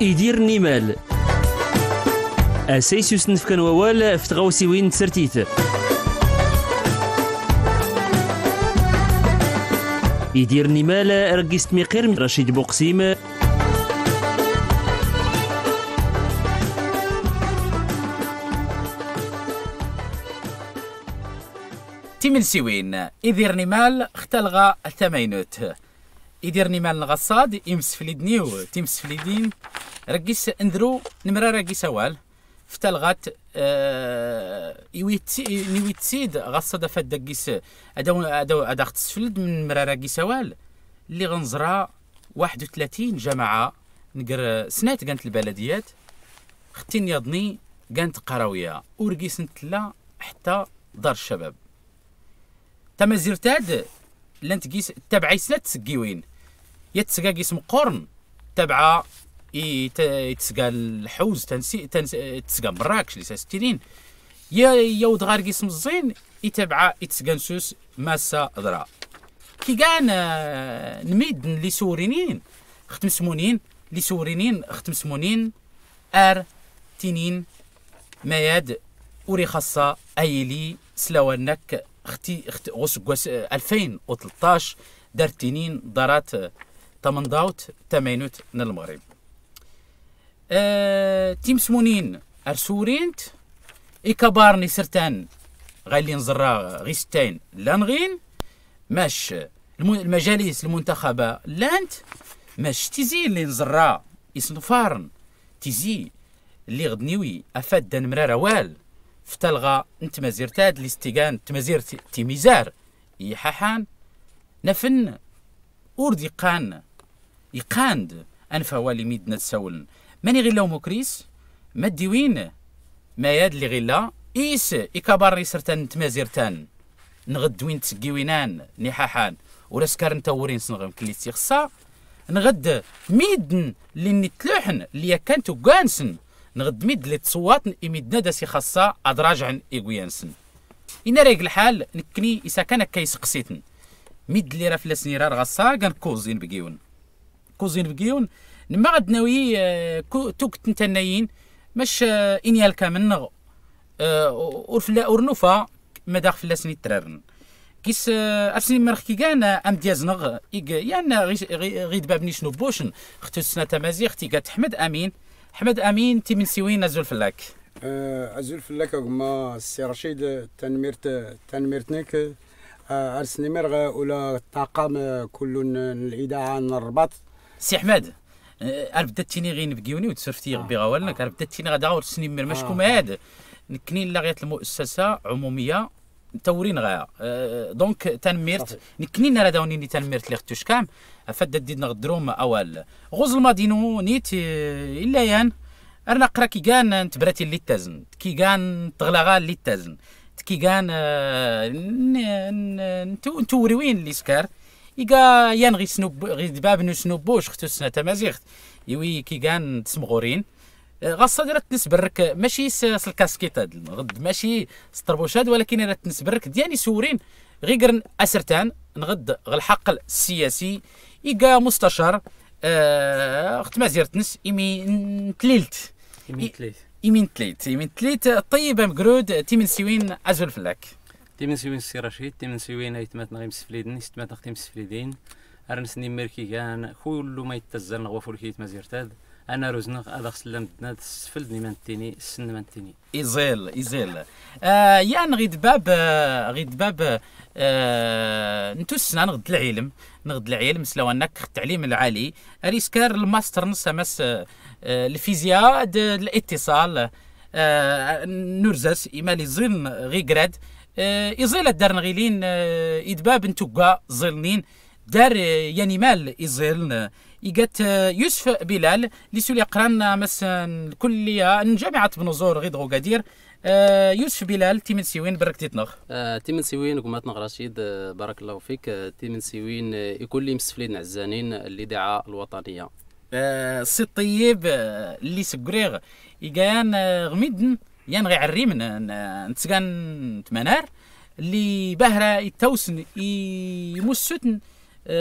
يدير النمال أسيس يسنف كان ووال في تغوسيوين تسرتيت يدير النمال رقيست ميقير رشيد بوقسيم تيمن سيوين يدير نمال اختلغى الثمينوت يدير نمال الغصاد يمس فليدنيو تيمس فليدين رقيس اندرو نمرا رقيس اوال فتلغات نيويتسيد غصاد فدقيس ادا اختسفلد من مرا رقيس اوال اللي غنزرا 31 جماعه نقر سنات كانت البلديات ختين يضني كانت قراويه ورقيس نتلا حتى دار الشباب تما زيرتاد لان تقيس تبع سنات تسقيوين يتسقى قيس مقرن تبع يتسقى الحوز تسقى مراكش اللي ساستيرين يود غار قيس مزين يتبع يتسقى نسوس ماسا ضرا كي كان نميد لي سورينين ختم سمونين لي سورينين ختم سمونين تينين مياد وري خاصة ايلي سلاوانك اختي غوس 2013 دارتينين دارات 88 من المغرب تيم سمونين ارسورينت اكبارني سرتان غايلين زرا غيستين لانغين ماش المجالس المنتخبه لانت ماش تيزي اللي نزرا يصنفارن تيزي اللي غدنيوي افاد دان مرارا وال فتلغى انت مزيرتاد الاستيغان تمزير تيميزار يحاحان نفن اوردي يقاند انفا والي ميدنا تسولن ماني غير لو مكريس ما ديوين ما ياد اللي غيلا ايس اكبارني سرتان تمازيرتان نغد وين تسقيوينان نحاحان وراسكار نتورين سنغم كلي تيخصا نغد ميدن اللي نتلوحن اللي كانتو كانسن نغد ميد اللي تصوات يميدنا داسي خاصة ادراجع ايغويانسن إنا ريق الحال نكني إسا كان كيسقسيتن ميد اللي راه فلاسني راه غاصا كان كوزين بقيون نما غاد ناوي توك تنتنايين ماش إنيال كامل ورفلا ورنوفا مداخ فلاسني ترارن كيس افسني مرخكي كان ام ديازنغ يانا غيد بابني شنو بوشن اختو السنه تمازي اختي قالت حمد امين تيمن سيوين ازول فلاك ازول فلاك ما السي رشيد تنميرتنيك ارسني مرغ ولا طاقم كل الاذاعه الرباط سي احمد بداتيني غير نبقيوني وتسرفتي غبي غوالنا بداتيني غدا اور سني مر ماشكم هاد نكني لاغيات المؤسسه عموميه تورين غايا دونك تنميرت نكني نرا داوني تنميرت لي ختوش كام افاد ديدنا غدروم اول غوز المدينو نيت الا يان ارنا قرا كي كان نتبراتي اللي تازن كي كان تغلاغا اللي تازن كي كان نتوريوين اللي سكار يقا يان غي سنوب غي دباب نو سنوبوش ختو سنه تمازيغت يوي كي كان تسمغورين غاصه ديرات تنسبرك ماشي الكاسكيت غد ماشي سطربوشاد ولكن راه تنسبرك ديالي سورين غير اسرتان نغد الحقل السياسي يقا مستشار اخت مازيرتنس يمين تليلت طيب مقرود تيمن سيوين ازول فلاك تيمن سيوين السي رشيد تيمن سيوين ايتمات نغيم سفليدين استمات نختيم سفليدين ارنسني ميركي كان كل ما يتزل نغوفو لكيت مازيرتاد انا روزنغ هذا سلم دنا سفلدني مانتيني السن مانتيني يزيل يان غيد باب نتوسنا نغد العلم سلوانك التعليم العالي ريسكار الماستر نص مس الفيزياء الاتصال نورزاس ايمالي زين غيكراد يزيل الدار نغيلين يدباب نتوكا زيلنين دار يعني مال يزيلن يقات يوسف بلال اللي سولي قران مثلا الكليه جامعه بنزور غير غادير يوسف بلال تيمن سيوين بركتيتنغ تيمن سيوين قماتنا رشيد بارك الله فيك تيمن سيوين يكون لي مسفلين عزانين الاذاعه الوطنيه سي طيب اللي سكريغ يقان غميدن يان غي عريم نتسكان تمنار اللي باهرة يتوسن يمسوتن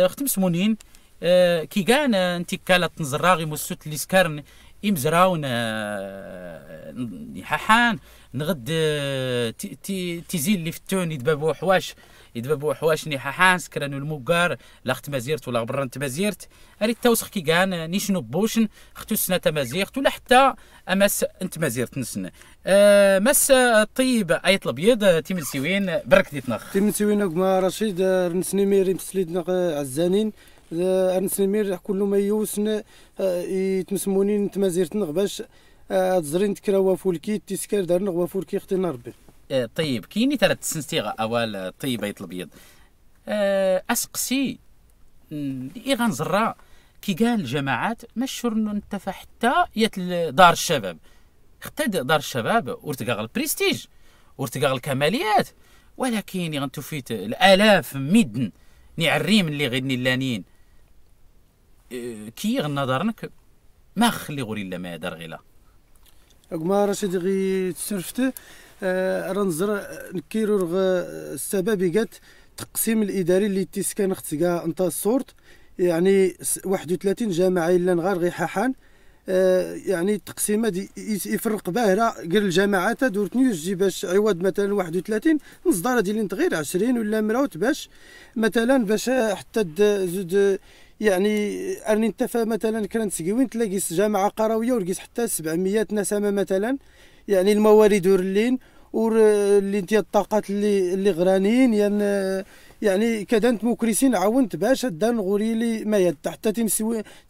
ختم سمونين كي كان انت كالت نزراغي مسوت اللي سكرن إمزراون ححان نغد تيزيل اللي في التون يدبابو حواش ني ححان سكرانو الموكار لاخت مازيرت ولا برانت مازيرت اريد توسخ كي كان نيشنو بوشن اختو سنه مازيرت ولا حتى امس انت مازيرت نسن مس طيب ايت الابيض تيمن سيوين برك ديتنخ تيمن سيوين ما رشيد نسني ميري مسليدنا عزانين نسنمير كل ما يوسن يتمسمونين تمازيرتنا باش تزرين تكراوا فولكي تيسكر دارنا غوا فولكي اختنا ربي. طيب كيني ثلاث سنستيغ اول طيب ايت الابيض اسقسي اللي غنزرا كي قال الجماعات مشهور نتفا حتى يت دار الشباب حتى دار الشباب ورتقا البريستيج ورتقا الكماليات ولكن غنتو فيت الالاف ميدن نعريم اللي غيدني اللانين كي غنظرنك ما خلي غوري الا ما دار غيلا ما رشيد غي تسرفت رنزر نكيرو السبب قات التقسيم الاداري اللي تيسكان اختكا انت الصورت يعني 31 جامعه الا نغار غي حاحان يعني التقسيمه يفرق باهره قال الجامعات دورتني يجي باش عوض مثلا 31 نصدر ديال تغير 20 ولا مراوت باش مثلا باش حتى زود يعني ارني انتفى مثلا كانت سكوين تلاقي جامعه قرويه ورقيس حتى 700 نسمه مثلا يعني الموارد ورلين اللي انت الطاقات اللي غرانيين يعني كدانت مكرسين عاونت باش دان غوري لي ما يد حتى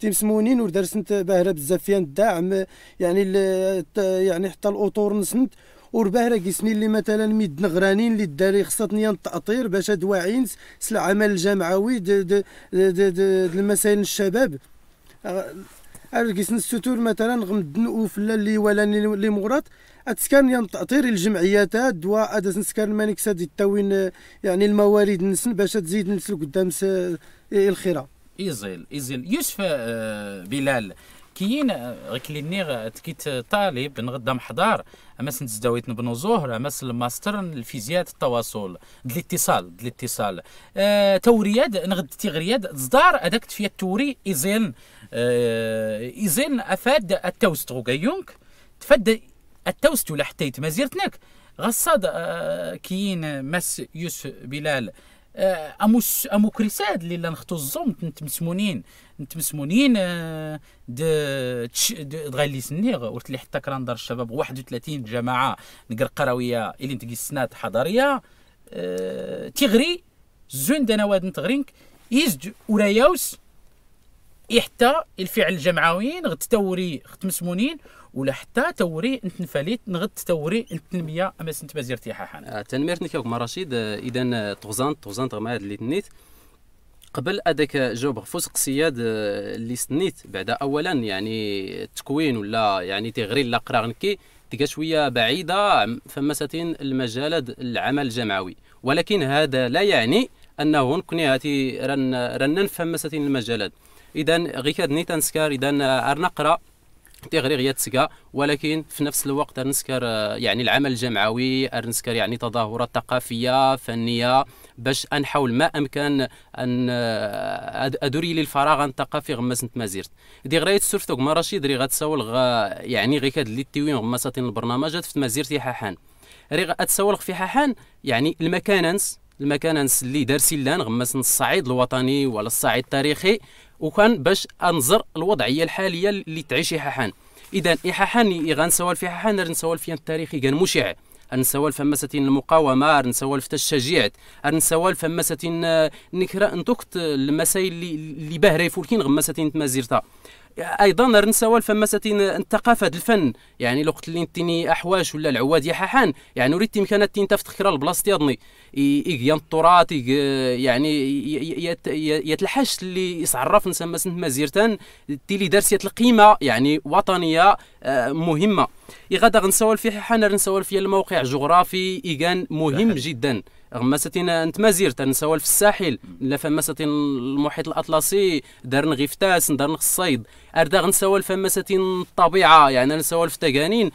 تيمسمونين ودرسنت باهره بزاف فيها الدعم يعني حتى الاطور نسنت ورباهره كيسني اللي مثلا ميد نغرانين اللي داري خصتني التاطير باش هاد واعيين سل العمل الجمعوي المسائل الشباب كيسن الستور مثلا غمدن وفلا اللي ولا اللي مغرات اتسكان ين تاطير الجمعيات دواء ادس نسكان مانيك ساد التوين يعني الموارد نسن باش تزيد نسل قدام الخيره يزيل يوسف بلال كاين غيكلينيغ تكيت طالب نغدا محضار امس نزداويت بنو زهر امس الماستر الفيزياء التواصل الاتصال تورياد نغد تيغرياد صدار اداك فيا التوري ايزين افاد التوست غوكايونك تفد التوست ولا حتى يتمازيرتناك غصاد كاين مس يوسف بلال امو كريساد اللي نختو الزوم نتمسمونين غالي سنيغ ورت لي حتى كران دار الشباب 31 جماعه نقر قرويه اللي نتقي السنات حضاريه تيغري زون دنواد نتغرينك يزج ورايوس حتى الفعل الجمعويين غد توري ختمسمونين ولا حتى توري انت نفاليت نغد توري انت التنميه اما سنت بازيرتي حاحان تنميرتني كيف ما رشيد اذا توزانت غما هاد اللي تنيت قبل هذاك جوب فوسق سياد اللي سنيت بعد اولا يعني التكوين ولا يعني تغري لا قراغنكي تلقى شويه بعيده فما ساتين المجالات العمل الجمعوي ولكن هذا لا يعني انه نكوني هاتي رن نفهم ساتين المجالات اذا غير كادني تنسكر اذا نقرا تغري غير تسكا ولكن في نفس الوقت نسكر يعني العمل الجمعوي نسكر يعني تظاهرات ثقافيه فنيه باش نحاول ما امكن ان ادوري لي الفراغ الثقافي غمس نتمازيرت دي غريت سورفتو ما رشيد ري غتسول يعني غير كاد اللي تيوين غمساتين البرنامجات في مازيرتي حاحان ري غتسول في حاحان يعني المكاننس اللي دارسي لان غمس الصعيد الوطني ولا الصعيد التاريخي وكان باش انظر الوضعيه الحاليه اللي تعيش حاحان اذا حاحان غنسوال في حاحان نسوال في التاريخي كان مشع نسوال فمساتين المقاومه نسوال في الشجيعه نسوال فمساتين نكرا نتوكت المسائل اللي باهره يفولكين غمساتين تمازيرتا ايضا نسوال فمساتين الثقافه الفن يعني لو قلت لي انتني احواش ولا العواد حاحان يعني ريت امكانات تفتخر البلاصه ديالني يجي التراث يعني يتلحش اللي يصعرف نسمى سنت مازيرتان تيلي درسيات القيمه يعني وطنيه مهمه غادا غنسوال في حاحان نسوال في الموقع الجغرافي كان مهم جدا غمستين انت ما زيرت نسوال في الساحل لا فمستين المحيط الاطلسي دارن غيفتاس دارن الصيد اردا غنسوال فمستين الطبيعه يعني نسوال في تقانين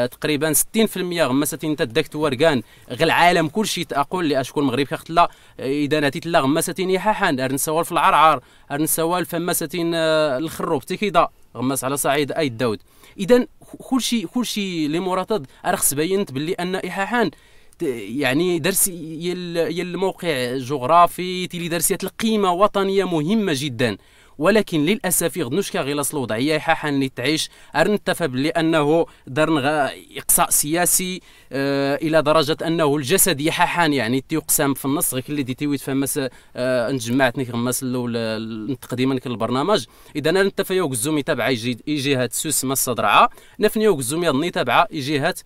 تقريبا 60% غمستين تدكت ورقان غير العالم كلشي اقول لي اشكون المغرب كختلا اذا ناتيت لا غمستين يحاحان نسوال في العرعر نسوال فمستين الخروب تكيدا غمس على صعيد اي الداود. اذا كلشي اللي مرتض ارخص بينت باللي ان احاحان يعني درس الموقع جغرافي تيلي درسيات القيمه وطنيه مهمه جدا، ولكن للاسف يغنوش كغلاص الوضعيه حاحان اللي تعيش ارنتفى بلي انه درن اقصاء سياسي الى درجه انه الجسد يحاحان يعني تيقسم في النص غير اللي ديتي ويت فماس نجمعتني غماس الاول تقديما البرنامج. اذا انا نتفى يوك الزومي تابعه جهات سوس ما الصدرعه نفني يوك الزومي ظني تابعه جهات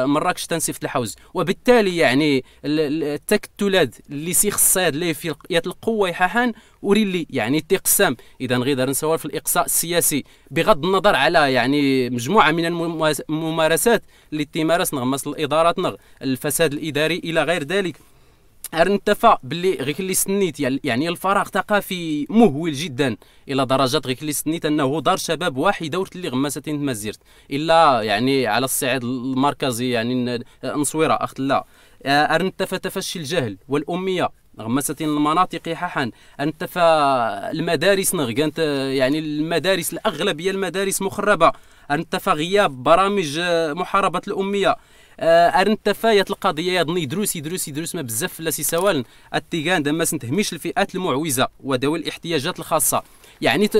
مراكش تنسيف الحوز، وبالتالي يعني التكتلات اللي سيخ الصياد اللي في القوه يحاحان وريلي يعني تقسم. اذا غير نسوال في الاقصاء السياسي بغض النظر على يعني مجموعه من الممارسات اللي تمارس نغمس الادارات الفساد الاداري الى غير ذلك. ارنتفى باللي غير اللي سنيت يعني الفراغ الثقافي مهول جدا الى درجه غير اللي سنيت انه دار شباب واحده ورت اللي غمستين مازيرت الا يعني على الصعيد المركزي يعني نصويره اخت لا ارنتفى تفشي الجهل والاميه غمستين المناطق حاحان انتفى المدارس كانت يعني المدارس الاغلبيه المدارس مخربه انتفى غياب برامج محاربه الاميه ارنتفايات القضيه يظني يدروس ما بزاف لا سي سوال التيغان دما سنتهميش الفئات المعوزه وذوي الاحتياجات الخاصه يعني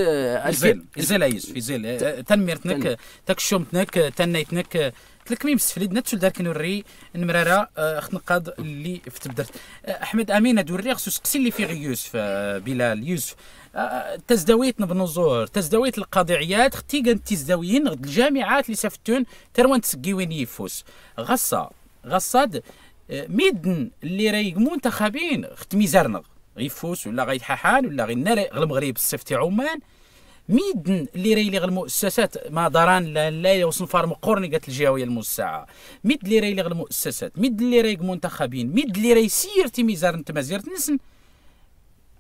زين يوسف زين تنميرتنك تكشمتنك تنيتنك تلكمي مستفليدنا تشل دارك نوري نمراره اخت نقاض اللي في تبدرت احمد امين دوري خصو سقسي اللي في يوسف بلال يوسف تزداويت بنزور تزداويت القضيعيات اختي كانت تزداويين الجامعات اللي سافتون تروان تسقيوين يفوس غصاد ميدن اللي راهي منتخبين اخت ميزارنغ غيفوس ولا غيتحاحان ولا غينار المغرب الصيف عمان ميدن اللي راهي غير المؤسسات ما داران لا يوصل فارم قرني قالت الجهويه الموسعه ميد اللي راهي غير المؤسسات ميد اللي راهي منتخبين ميد اللي راهي سيرتي ميزار انت ما زيرت نسن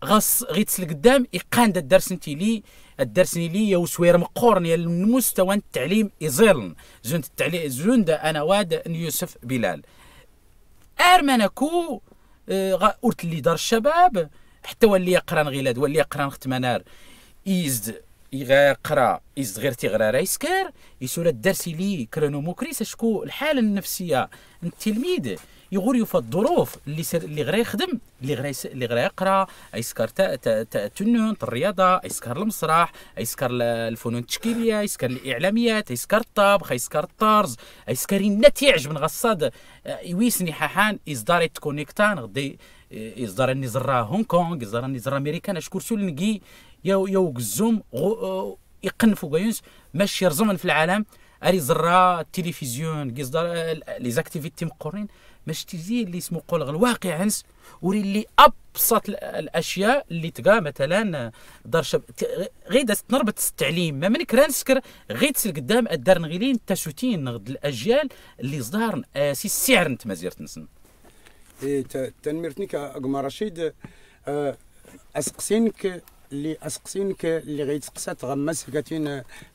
غاص غيتسل قدام يقان الدرس انت لي الدرسني لي وسوير مقورني المستوى التعليم يزيرن زون التعليم زون انا واد يوسف بلال ارمنكو قلت اللي دار الشباب حتى واللي يقرا غيلاد واللي يقرا اخت منار يزد يقرا يزد غير تيغرا رايسكر يسول الدرسي لي كرونوموكريس شكو الحاله النفسيه التلميذ يغور في الظروف اللي غير يخدم اللي غير يقرا يسكر تنون الرياضه يسكر المسرح يسكر الفنون التشكيليه يسكر الاعلاميات يسكر الطبخ يسكر الطرز يسكر النتائج من غصاد يويسني حاحان يصدر تكونيكتان غدي يصدر النزرة هونغ كونغ يصدر النزرة امريكان شكون سول نجي يو قزوم يقنفوا قيونس ماشي يرزمن في العالم اري زرا التلفزيون يصدر لي زاكتيفيتي مقرين باش تزيد اللي اسمه قول الواقع هنس وري اللي ابسط الاشياء اللي تلقى مثلا دار شب غير تنربط التعليم ما منك رانسكر غير تسل قدام الدار نغيلين تاسوتين نغد الاجيال اللي صدار سي السعر انت ما زيرت نسن تنميرتني كأقمى رشيد اسقسينك اللي غيتسقسى تغمس كاتين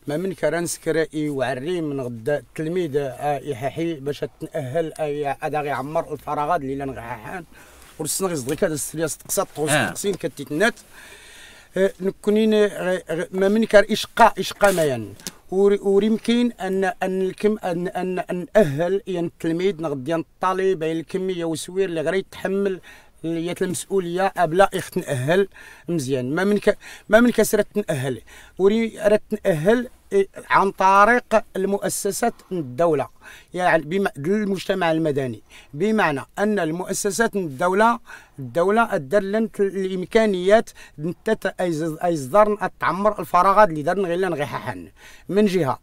ما من كرانسكر يوعري من غدا التلميذ يحيي باش تنأهل هذا غيعمر الفراغات اللي لا نغحان ورسنا غيصدق هذا السلياس تقسى تقسين كتيتنات نكونين ما من كار اشقا ما يعني ويمكن ان نأهل يعني التلميذ نغدي الطالب الكميه وسوير اللي غير يتحمل اللي المسؤوليه ابلا نأهل مزيان ما من كسرت نأهل وري تنأهل عن طريق المؤسسات الدوله يعني المجتمع المدني بمعنى ان المؤسسات الدوله دلنت الامكانيات ايصدر تعمر الفراغات اللي دارن غير نغيححن من جهه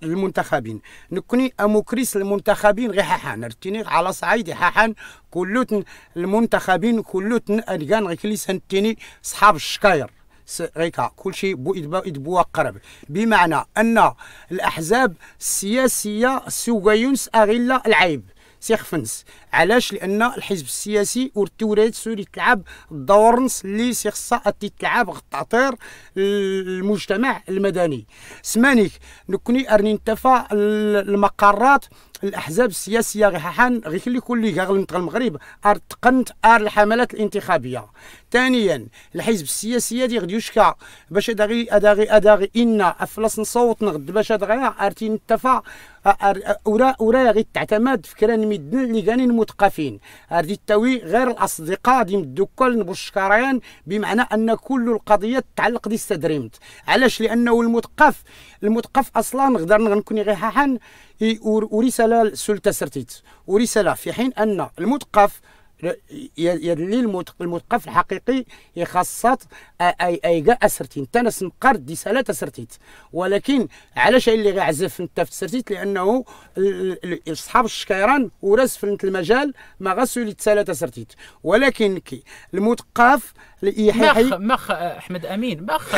المنتخبين نكوني اموكريس المنتخبين غير حاحان رتيني على صعيد حاحان كلوتن المنتخبين كلوتن ارجان غير كلي سنتيني صحاب الشكاير غيكا كل شيء بو قرب بمعنى ان الاحزاب السياسيه سوغيونس اغيلا العيب سيخفنس. علاش؟ لان الحزب السياسي والتوريت سوري تلعب الدور نص اللي خصها تلعب تعطير المجتمع المدني. سمانيك نكوني ارني نتفا المقرات الاحزاب السياسيه غي حان غي كل غلنت المغرب ارتقنت الحملات الانتخابيه. ثانيا الحزب السياسي دي غادي يشكى باش اداغي ان افلاس نصوت نغد باش ارتي نتفا ورا غي تعتمد فكرا ميدن اللي كانين المثقفين هذه التوي غير الاصدقاء دي مدوكل نبشكريان، بمعنى ان كل القضيه تتعلق دي استدريمت. علاش؟ لانه المثقف اصلا نقدر نكون غير حان ورساله السلطه سرتيت ورساله، في حين ان المثقف يدلي المثقف الحقيقي يخصت ايغا اسرتين تنس نقرد دي سالات اسرتيت. ولكن علاش اللي غيعزف انت في سرتيت؟ لانه اصحاب الشكيران وراس في المجال ما غاسولي تسالات اسرتيت. ولكن كي المثقف مخ احمد امين مخ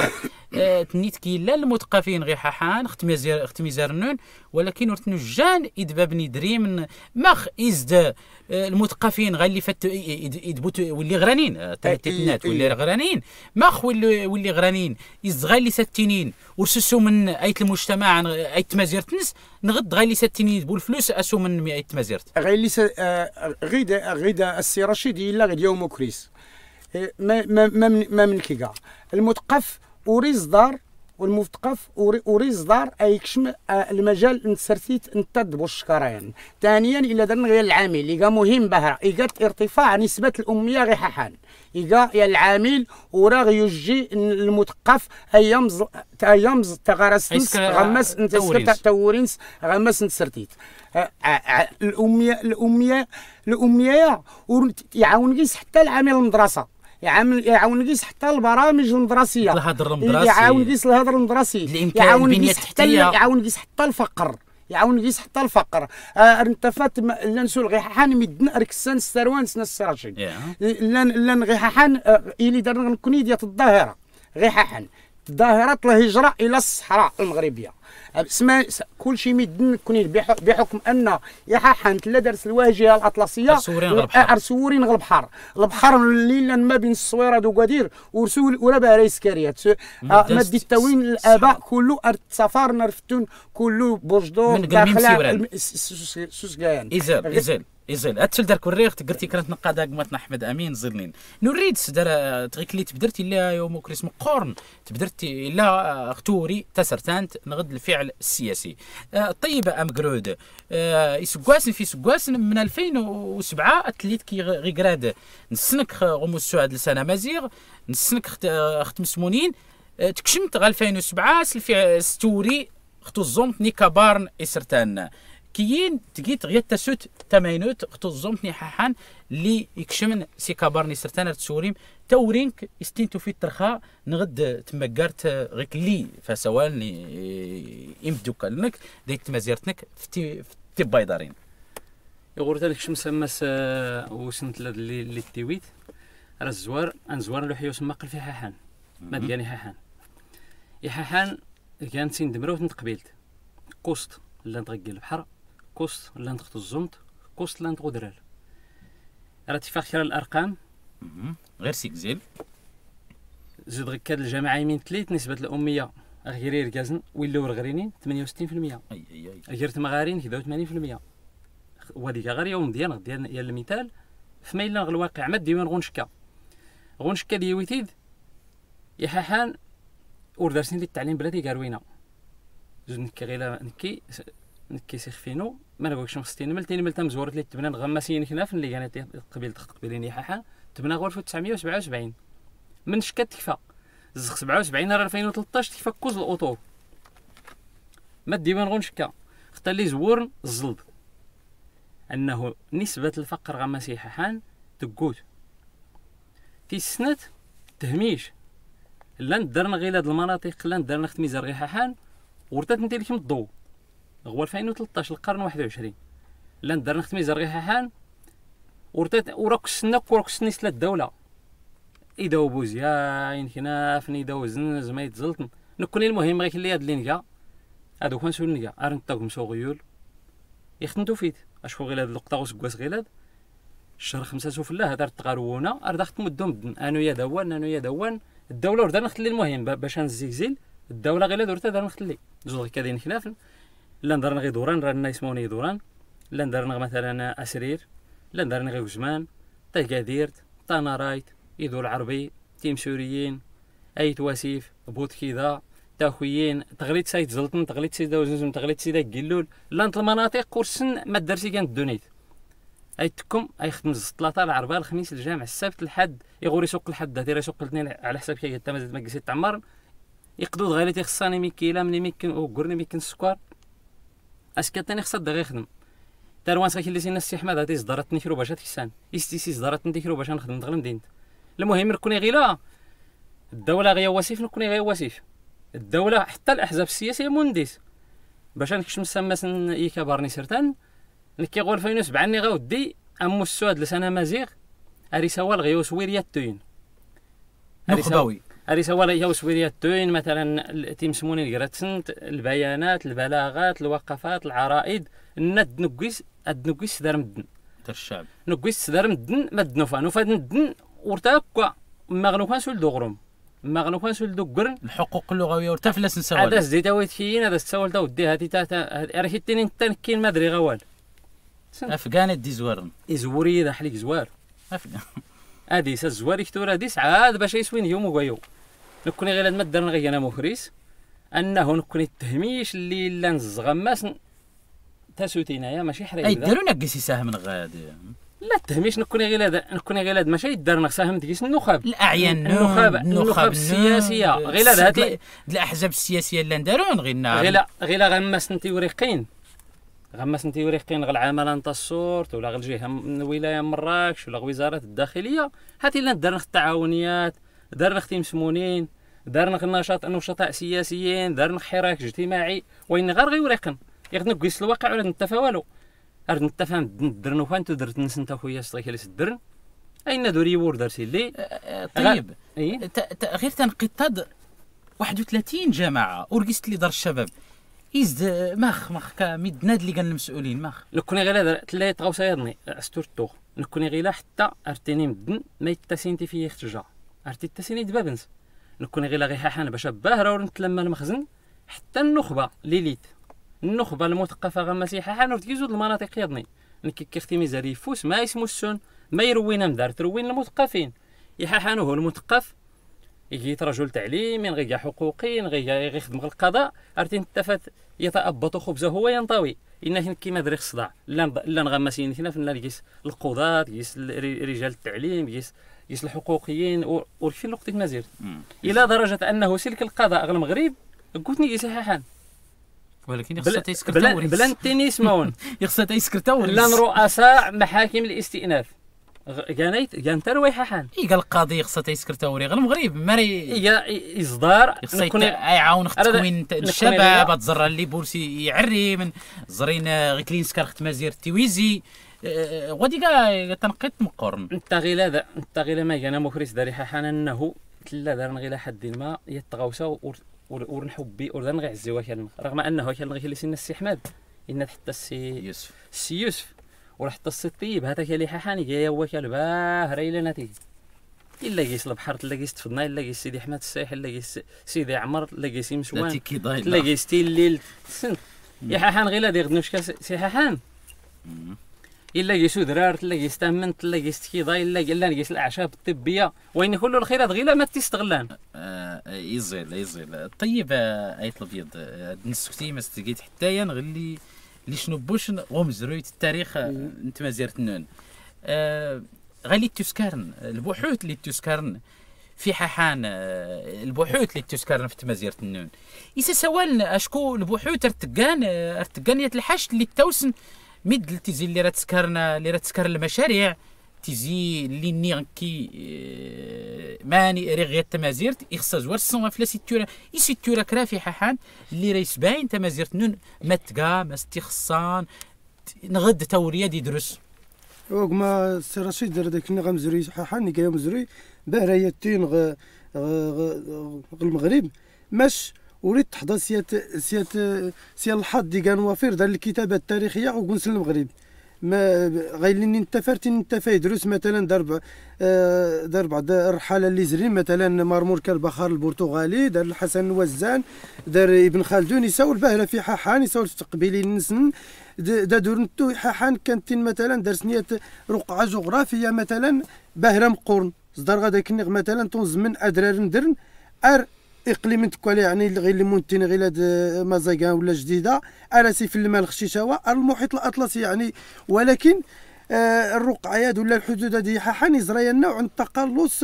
تنيت كي لا المثقفين غي حان اختميزارنون، ولكن ورتنجان يدبابني دريم مخ ازد المثقفين غالي فت يدبوت واللي غرانين تلاتينات واللي غرانين مخ واللي غرانين غالي ستينين ورسسو من ايت المجتمع ايت مازيرتنس نغد غالي ستينين يدبو الفلوس اسو من ايت مازيرت غالي غيدا السي رشيد الا غيد يوم كريس ما من كيكا المثقف وريز دار والمثقف وريز دار ايكشم المجال نسرتيت نتد بالشكرين. ثانيا الى درنا غير العامل اللي مهم بها ايقات ارتفاع نسبه الاميه غي حان ايقا يا العامل وراه يجي المثقف ايامز تغرس غمس تورينس غمس نسرتيت الاميه يعاون قيس حتى العامل المدرسه يعاون قيس حتى البرامج المدرسيه يعاون قيس الهدر المدرسي يعاون قيس حتى الفقر ارتفات لنسول غي حان مدن اركسان السروان سنا السراشي لان غي حان الى درنا نكوني ديال الظاهره غي حان ظاهره الهجره الى الصحراء المغربيه اسمها كل شيء مدن كوني بحكم ان يا حان لا درس الواجهه الاطلسيه ارسورين غير البحر اللي ما بين الصويره وقدير ورسول ولا باريس كاريات مادي التوين الاباء كله سفر نرفتون كله بوجدور داخل سوسكايان إزال أتسل دارك وريغ تقرتي كانت نقادة قمتنا أحمد أمين زلنين نريد دار تغيك اللي تبدرتي إلا يوم كريسم قرن تبدرتي إلا اختوري تسرتانت نغد الفعل السياسي طيبة أم قرود يسقواسن في سقواسن من 2007 أتليت كي غيقراد نسنك غمو السعاد لسانة مزيغ نسنك اخت مسمونين تكشمت غا 2007 سلفي ستوري اختو الزومت نيكا بارن إسرتان كيين تجيت غير تسوت تماينوت اختو الزومتني حاحان اللي يكشمن سي كابارني سرتانا تسوريم تورينك استنتو في الترخاء نغد تمقارت غيك اللي فسوالني يمدوك لنك ديك تمازيرتنك في بايدارين يغور تالك شمس مس وسنت اللي تيويت راه الزوار انزوار لو حيو سماقل في حاحان ما دياني حاحان حاحان كانت سين دمروت نتقبيلت كوست لا نتغقل البحر كوست لا نتخط الزمت كوست لا نتغو درال راه تفاخر الارقام غير سيكزيل زيد غير كاد الجماعه يمين تليت نسبه الاميه غيري ركازن ولاو رغرينين 68% غير تمغارين كذا 80% وهذيك غير يوم ديال يا المثال فما الا الواقع ما ديما غونشكا ديويتيد يا حاحان وردارسين ديال التعليم بلاتي كاروينا زوج نكي غير نكي سيخفينو ما نقولكش 60 ملتين ملتام زورت لي تبنان غماسين هنا في اللي كانت قبيل تقبليني حاحا تبنا غور في 1977 من شكات تكفى زخ 77 راه 2013 تكفى كوز الاوطو ما ديما غونشكا اختار لي زور الزلد انه نسبه الفقر غماسي حاحان تقوت في السنه تهميش لا ندرنا غير هاد المناطق لا ندرنا خت ميزار غي حاحان ورتات انت لكم الضوء هو 2013 القرن 21 لا ندرنا خت ميزار غي حاحان ورتات وراك السنك وراك السنيس الدوله ايداو بوزياين كنافني داو زنز ما يتزلطن نكوني المهم غير اللي هاد اللي نكا هادو كنسول نكا ارنتاكم سوغيول يختنتو فيت اشكو غيلاد اللقطه وسكواس غيلاد الشهر 5 سوف الله هذا تقارونا اردا مدهم بدن انو يا دوان الدوله وردا نخلي المهم باش نزيكزيل الدوله غيلاد وردا نخلي زوج كادين خلاف لا ندرنا غير دوران رانا يسموني دوران لا ندرنا مثلا اسرير لا ندرنا غير وزمان تاكاديرت طنارايت يدو العربي تيم سوريين ايت واسيف بوت كذا تاخويين تغليت سايت زلطن تغليت سيدا وزنزم تغليت سيدا قلول لانت المناطق كورسن ما درسي كانت دونيت ايتكم اي خدم 3 العربه الخميس الجامع السبت الحد يغوري سوق الحد داير سوق الاثنين على حساب كي حتى مازال ما قسيت تعمر يقدود غالي خصاني 100 كيلو مني ممكن وقرني ممكن السكر اسكا ثاني خصها دغيا يخدم تاروان ساكي اللي سينا السي حماد هذه صدرتني كيلو باش تكسان استيسي صدرتني كيلو باش نخدم دغل مدينه المهم نكوني غيلا الدوله غيا واسيف نكوني غيا واسيف الدوله حتى الاحزاب السياسيه منديس باش نكش مسمسن يكبرني سرتان كيقول 2007 ني غاودي امو السواد لسنه مزيغ اري سوال غيو سويريات توين نخبوي اري سوال غيو سويريات توين مثلا تيمسموني الكراتسنت البيانات البلاغات الوقفات العرائض الند نقيس دار مدن الشعب نقيس دار مدن مدنوفا نوفاد مدن ورتاكوا مغنوفان سول دوغروم مغنوفان سول دوغرن الحقوق اللغويه ورتفلس نسوال هذا زيتا ويتكين هذا سوال تا ودي هذه تا راه تنكين ما ادري غوال افغان دي زوارن يزوري ذا حليك زوار افغان هادي سزواري كتور هادي عاد باش يسوين يوم وغيو نكوني غير ما درنا غير انا مخريس انه نكوني التهميش اللي لا نزغماس تاسوتينا يا ماشي حريق اي داروا نقصي سهم من غادي لا التهميش نكوني غير ماشي يدار سهم تقيس النخب الاعيان النخب السياسيه غير هذه الاحزاب السياسيه اللي ندارون غير غمس انت وريقين غير العمل نتاع الصورت ولا غير الجهه من ولايه مراكش ولا وزاره الداخليه هاتي لا دارنا التعاونيات دارنا مسمونين دارنا النشطاء سياسيين دارنا حراك اجتماعي وين غير وريقن يغنى قيس الواقع ولا نتفاولوا ارد نتفاهم درنو فانتو درت نس انت خويا صديقي اللي سدرن اين دوري وور درسي لي طيب غير تنقيد 31 جماعه ورقيست لي دار الشباب مخ كمدناد اللي كان المسؤولين مخ نكوني غير تلا يطغاو سايرني استورتو نكوني غير حتى ارتيني مدن ما يتسينتي فيه اختجا ارتي التسيني دبابنس نكوني غير حاحنا باش باهره ونتلمى المخزن حتى النخبه ليليت النخبه المثقفه غمسيحه حنا وتكيزود المناطق يضني كيختي ميزاري فوس ما اسمو السن ما يروينا مدار تروين المثقفين يحاحانو هو المثقف يجي رجل تعليمي غير حقوقي غير يخدم القضاء ارتين التفات يتأبط خبزه هو ينطوي إنه كيما دري الصداع لا نغمسين هنا فين نلقيس القضاة يس رجال التعليم يس الحقوقيين وفي الوقت ما زرت إلى درجة أنه سلك القضاء أغلى المغرب قلتني يسححان ولكن يخصها تيسكر توريس بلا نتيني يسمعون يخصها تيسكر توريس لان رؤساء محاكم الاستئناف كانت رويحان قال القاضي خصها تيسكر توري غير المغرب مري اصدار يعاون تكوين الشباب تزرع اللي بورسي يعري من زرين غيكلين سكر خت مازير تيويزي غادي كاع تنقيط مقرن انت غير ما كان مخرس داري حان انه تلا دار غير حد ما يتغوسا ورنحبي ورن غير الزواج رغم انه كان غير اللي سن السي حماد ان حتى السي يوسف ورحت الطيب هذاك اللي حاني جاي هو كالباه ريله نتيجه الا قيس البحر الا قيس تفضنا الا قيس سيدي احمد الساحل الا قيس سيدي عمر الا قيس مسوان الا قيس الليل يا حان غير دي غدنوش سي حان الا قيسو درارت الا قيس تامنت الا قيس كيضاي الا قيس الاعشاب الطبيه وين كل الخيرات غير ما تستغلان يزيل طيب ايت الابيض نسكتي ما استقيت حتى نغلي اللي شنو بوش ومزروية التاريخ انت ما زرتنون غالي تسكرن البحوث اللي تسكرن في حان البحوث اللي تسكرن في تمازيرت النون إذا سوالنا أشكو البحوث ارتقان يتلحش اللي توسن مد تيزي اللي راه المشاريع تيزي اللي نيغكي ماني رغيت تمازيرت يخص زوار السنة فلا سيتورا كرا في حان اللي ريس باين تمازيرت نون متقا ما استخصان نغد توريا دي درس وكما سي رشيد دار داك النغم زري حان كايا مزري باهريتين المغرب ماش وريت تحضر سيات الحظ دي كان وفير دار الكتابات التاريخيه وكنسل المغرب ما غايلين انت فيدرس مثلا دار بعض الرحاله اللي زرين مثلا مرمور كالبخار البرتغالي، دار الحسن الوزان، دار ابن خلدون، يساول باهله في حاحان، يساول في تقبيلي النسن دا دورنتو حاحان كانت مثلا درسنية رقعه جغرافيه مثلا باهره مقورن صدر غادا كنيغ مثلا تنز من ادرار ندرن اقليم تكوالي يعني غير المونتين غير هاد مازاكان ولا جديده اراسي في الماء الخشيشاوه المحيط الاطلسي يعني. ولكن الرقعيات ولا الحدود هذه حاحان يزرى نوع التقلص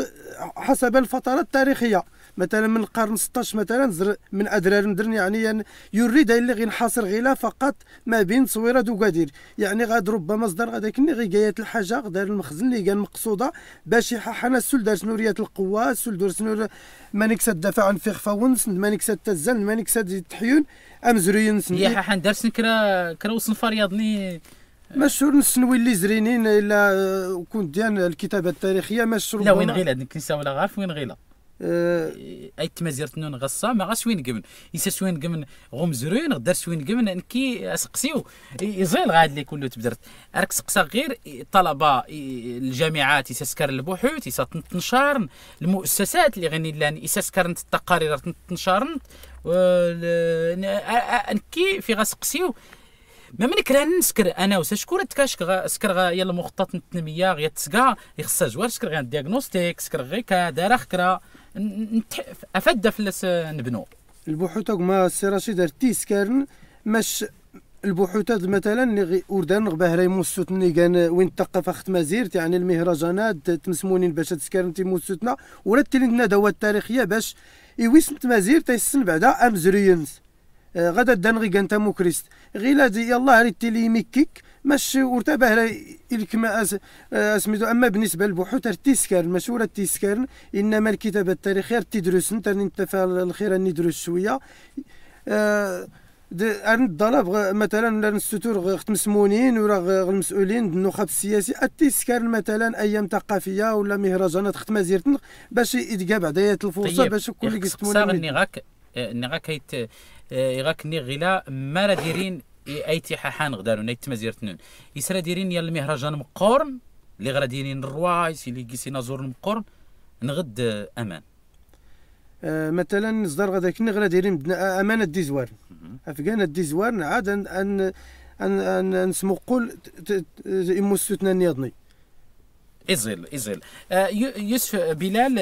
حسب الفترات التاريخيه، مثلا من القرن 16 مثلا من ادرار ندرن يعني يريد اللي غينحصر غيلا فقط ما بين صويرة وقادير، يعني غاد ربما صدر غاداك غي جايات الحاجه دار المخزن اللي كان مقصوده باش يححنا السل دار سنوريات القوه، السل دار سنور مانيكسا الدفاع عن فيخفاونس، مانيكسا التزل، مانيكسا التحيون امزريون يا ححن درس كرا وصنفا رياضني مشهور نسنوي اللي زرينين الا كنت ديال الكتابه التاريخيه مشهور. لا وين غيلا الكنيسه ولا غارف وين غيلا اي تمازيرت نون غصا ما غاش وين قمن يساس وين قمن غوم زرين غدرس وين قمن انكي اسقسيو يزيل غاد اللي كله تبدرت راك سقسا غير الطلبه الجامعات يساسكر البحوث يساتنشار المؤسسات اللي غني لان يساسكر التقارير تنشارن انكي في غاسقسيو ما منك راه نسكر انا وسشكور تكاشك سكر يلا مخطط التنميه غير تسقى يخصها جوار سكر غير دياغنوستيك سكر غير كدار اخكرا افد فلس نبنو البحوث ما سي رشيد ارتيسكرن مش البحوثات مثلا اللي وردان غباهري موسوتني كان وين الثقافه خت مازيرت يعني المهرجانات تمسمونين باش تسكرنتي موسوتنا ولا تلينا دوات التاريخيه باش يويس مازيرت يسن بعدا امزرينز غدا دانغي كانتا موكريست غيلا دي يلاه ريتي لي ميكيك مش ورتبه الكما اسميتو. اما بالنسبه للبحوث التيسكر مشهوره التيسكر انما الكتابه التاريخيه تدرس انت الخير ندرس شويه الضرب مثلا الستور مسمونين ولا المسؤولين النخب السياسي التيسكر مثلا ايام ثقافيه ولا مهرجانات خت مازيرتن باش يتلقى بعدايا الفرصه باش كل يسمونين نغاك يغاك ني غيلا ما راه دايرين ايتي حاحان غدارو نيت مازيرتنون يسرا دايرين يا المهرجان مقورن اللي غرا دايرين الروايس اللي كيسينا زور مقورن نغد امان مثلا نصدر غداك نغرا دايرين امانه ديزوار افغان الديزوار عاد ان نسمو قول يموسوتنا نيضني ازل يوسف بلال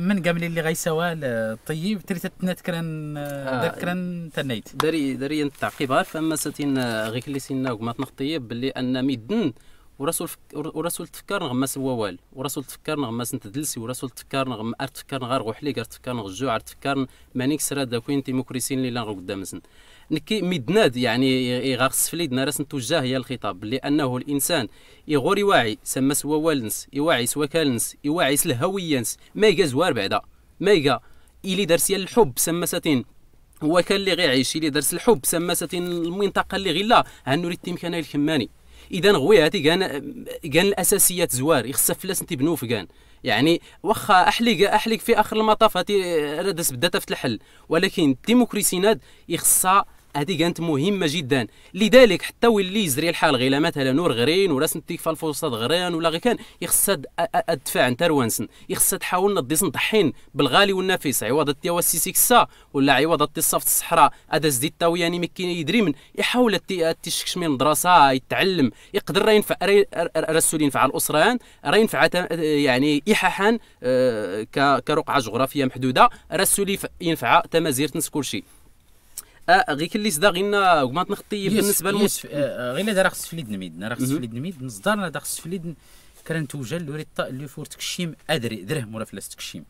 من قبل اللي غيسوال طيب تريت تنذكرن ذكرن تنيت داري التعقيبات فما ساتين غير اللي سينا وما تنطيب باللي ان ميدن ورسول تفكر نغما سوال ورسول تفكر نغما سنتدلسي ورسول تفكر نغما تفكر غير غوحلي غير تفكر نغجوع تفكر مانيك سرا دا كوين تيموكريسين اللي لا قدام سن نكي ميدناد يعني غاخص فليدنا راس نتوجه هي الخطاب لانه الانسان يغوري واعي سما سوا والنس يواعي سوا كالنس يواعي الهويانس ما يلقى زوار بعدا ما يلقى اللي درس الحب سما ساتين هو كان اللي غيعيش اللي درس الحب سما ساتين المنطقه اللي غير لا نريد تيمكن الكماني اذا غوي هاتي كان الاساسيات زوار يخصها فلاس انت بنوف كان يعني واخا احلق في اخر المطاف هاتي ردس بدات في الحل ولكن الديمقراطيات يخصها هذه كانت مهمه جدا. لذلك حتى واللي يزري الحال غير مثلا نور غرين ولا سنتيك في الفرصات غرين ولا غير كان يخصها الدفاع نتاع روانسن يخصها تحاول نضيس نضحين بالغالي والنفيس عوض التيوا السيسيكسا ولا عوض التصاف الصحراء هذا زدي التاوي يعني مكين يدري من يحاول تشكش من المدرسه يتعلم يقدر ينفع رسول ينفع الاسران راه ينفع يعني يححان كرقعه جغرافيه محدوده رسول ينفع تمازير تنس كل شيء غير كلي صدا غينا وما نخطي بالنسبه غير دار خص فليد نميد راه خص فليد نميد نصدرنا دار خص فليد كان توجل اللي فور تكشيم ادري درهم ولا فلاس تكشيم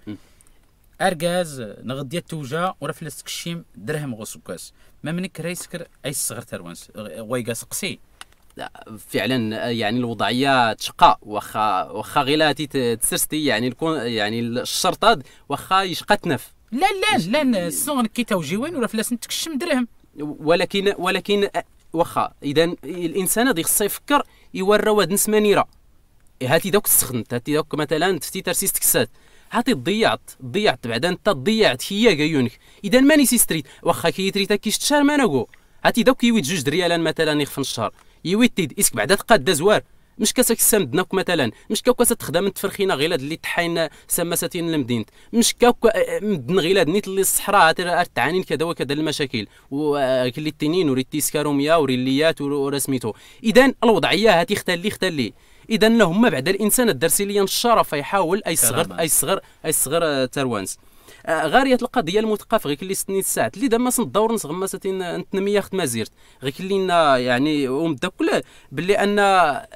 ارغاز نغدي التوجا ولا فلاس تكشيم درهم غوسكاس ما منك ريسكر اي الصغر تروانس ويقا سقسي فعلا يعني الوضعيه تشقى واخا غيلاتي تسرستي يعني الشرطاد واخا يشقى تنف لا الصغر كي توجيوين ولا فلاس تكشم درهم ولكن واخا اذا الانسان غادي خصو يفكر يورى واد نسمانيره هاتي دوك استخدمت هاتي دوك مثلا تفتي ترسيس تكسات هاتي ضيعت بعدا انت ضيعت هي كايونك اذا ماني سي ستريت واخا كي تريتا كيشتشار ما نقو هاتي دوك يويد 2 ريال مثلا يخفن الشهر يويتيد اسك بعدا تقاد زوار مش كاسك سامدناك مثلا مش كاوكا تخدم تفرخينا غيلاد اللي تحاين سماساتين المدينه مش كاوكا مدن غيلاد نيت اللي الصحراء تعانين كذا وكذا المشاكل وكلي التنين وري تيسكاروميا وري الليات ورسميتو اذا الوضعيه هاتي اختلي اذا هما بعد الانسان الدرسيليا الشرف يحاول اي صغر تروانس غاريه القضيه المثقف غير اللي سنيت الساعات اللي دابا نصدور نصغم ساتين نتنميه خت مازيرت غير اللي يعني ومدا كل باللي ان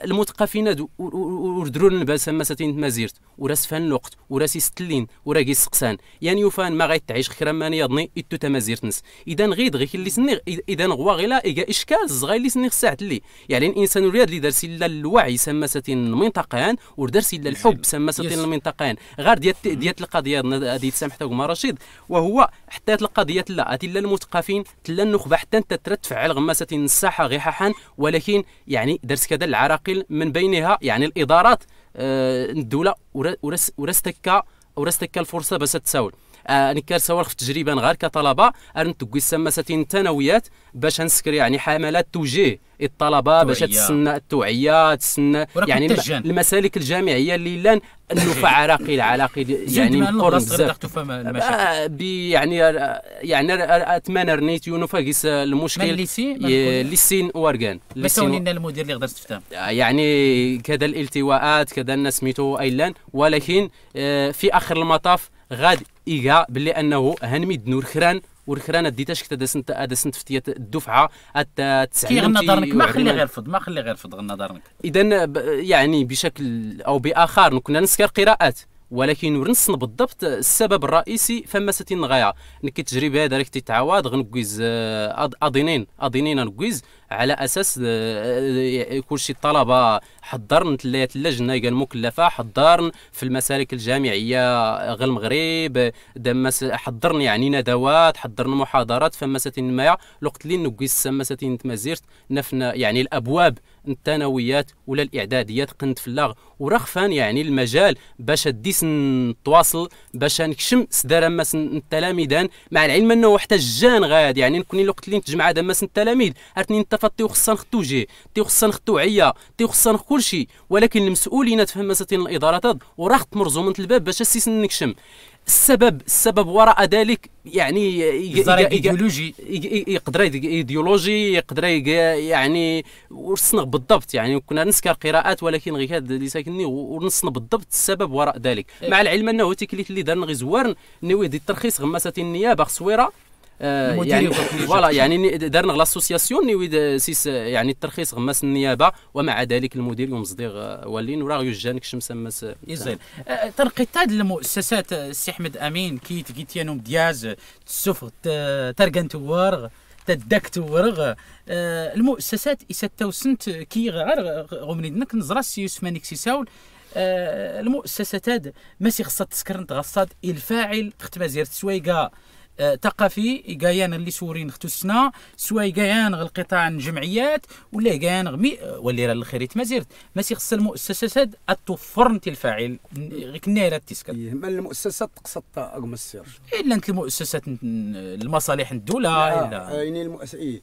المثقفين ودروا النباس ساتين مازيرت وراس فان الوقت وراس يستلين وراكي سقسان يعني يوفان ما غيتعيش خير ماني يضني اتو تمازيرت نس اذا غير اللي سني اذا غوا غيلا ايكا اشكال الصغير اللي سني الساعات اللي يعني الانسان الرياض اللي دارسي لا الوعي ساتين المنطقيان ودارسي لا الحب ساتين المنطقيان غير ديال القضيه هذه سامحتك رشيد وهو حتى القضيه لا اتلا المثقفين تلا النخبه حتى انت تفعل غماسه الساحه غيححان ولكن يعني درس كذا العراقيل من بينها يعني الادارات الدوله ورستك الفرصه باش تساول نكار سوار في تجربه غير كطلبه تقوي سماساتين الثانويات باش نسكر يعني حملات توجيه الطلبه باش تسنى التوعيه تسنى يعني المسالك الجامعيه اللي لان النفع عراقيل يعني مقرن بزاف يعني اتمنى رنيت يونفاكيس المشكل للسين وارغان لسين المدير اللي قدرت تفتهم يعني كذا الالتواءات كذا الناس سميتو ايلان ولكن في اخر المطاف غاد إيجا باللي أنه هنميد نور خران والخران ديتاش كتا داسنت فتيات الدفعة حتى 90 كي غنظرنك ما خلي غير فض غنظرنك إذا يعني بشكل أو بآخر كنا نسكر قراءات ولكن ورنسن بالضبط السبب الرئيسي فما ستين غاية نكي تجربة هذا ريك تتعاود غنكويز أضينين نكويز على أساس كلشي الطلبة حضرن تلات اللجنة المكلفة حضرن في المسالك الجامعية غير المغرب حضرن يعني ندوات حضرن محاضرات فما ستين مايا الوقت اللي نكويز سما ستين تمازيرت نفنا يعني الأبواب الثانويات ولا الاعداديات قنت في اللاغ ورخفان يعني المجال باش ديس نتواصل باش نكشم سدار ماس التلاميذ مع العلم انه حتى الجان غاد يعني نكوني الوقت اللي نتجمع هذا ماس التلاميذ عرفتني انت فطي خصنا نختوجي خصنا نختوعيه خصنا كل شيء ولكن المسؤولين تفهم مساتين الادارات وراح تمرزوا من الباب باش السيس نكشم السبب وراء ذلك يعني ايديولوجي يقدر ايديولوجي يقدر يعني ورسنا بالضبط يعني كنا نسكر قراءات ولكن غير هذا اللي ساكنني ورنسنا بالضبط السبب وراء ذلك مع العلم انه تكليت اللي دارنا غير زوار نوي دي الترخيص غماسه النيابه خصويره يعني فوالا يعني دارنا لاسوسياسيون نوي سيس يعني الترخيص غماس النيابه ومع ذلك المدير يوم صديق ولين وراه يجانك شمس مس يزين تنقيط هذه المؤسسات السي احمد امين كيت كيتيانوم دياز تسوف ترقنت ورغ تدكت ورغ المؤسسات يستوسنت كي غير غمنيدنك نزرا السي يوسف مانيك سيساول المؤسسات هذه ماشي خصها تسكر نتغصد الفاعل تخت مازيرت سويقا ثقافي جايان اللي سورين اختو السنه سواء جايان القطاع الجمعيات ولا جايان غمي ولا الخيريت مازيرت ماشي خص المؤسسات التوفرنت الفاعل كنا راه تسكر ما المؤسسات تقصد اقم السير الا انت المؤسسات المصالح الدوله الا يعني المؤسسات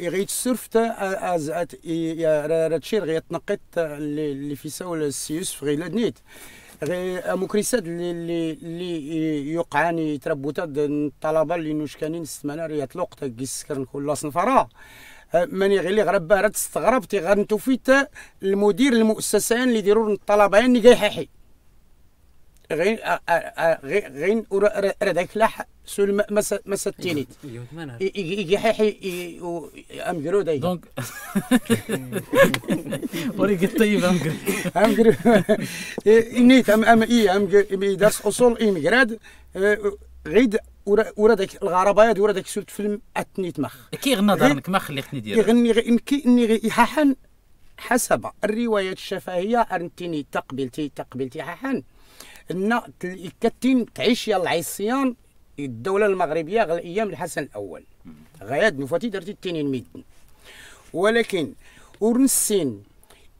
غيت السرفت ازات يا راتشير غيت نقيت اللي في سول السيوس في غيلادنيت مكرسات اللي يوقعاني تربوتات الطلبه اللي نشكانين السماناريات الوقت كيسكرن كل صنفرا ماني غير اللي غرب راه استغربتي غنتوفيت المدير المؤسسين اللي يديروا الطلبه اللي جاي حيحي غين رداك لاح سول مساتينيت يجي حيحي امجرو داي دونك وريك الطيب امجرو نيت ام درس اصول ايميغراد غيد ورادك الغربايات ورادك سولت فيلم اتنيت مخ كي غنظرك ما خليتني دير يغني اني يححن حسب الروايات الشفهيه ارنتيني تقبلتي ححن ان كتين تعيش يا العصيان الدوله المغربيه غير ايام الحسن الاول غايات نفاتي درتي التنين ميدن ولكن ورنسين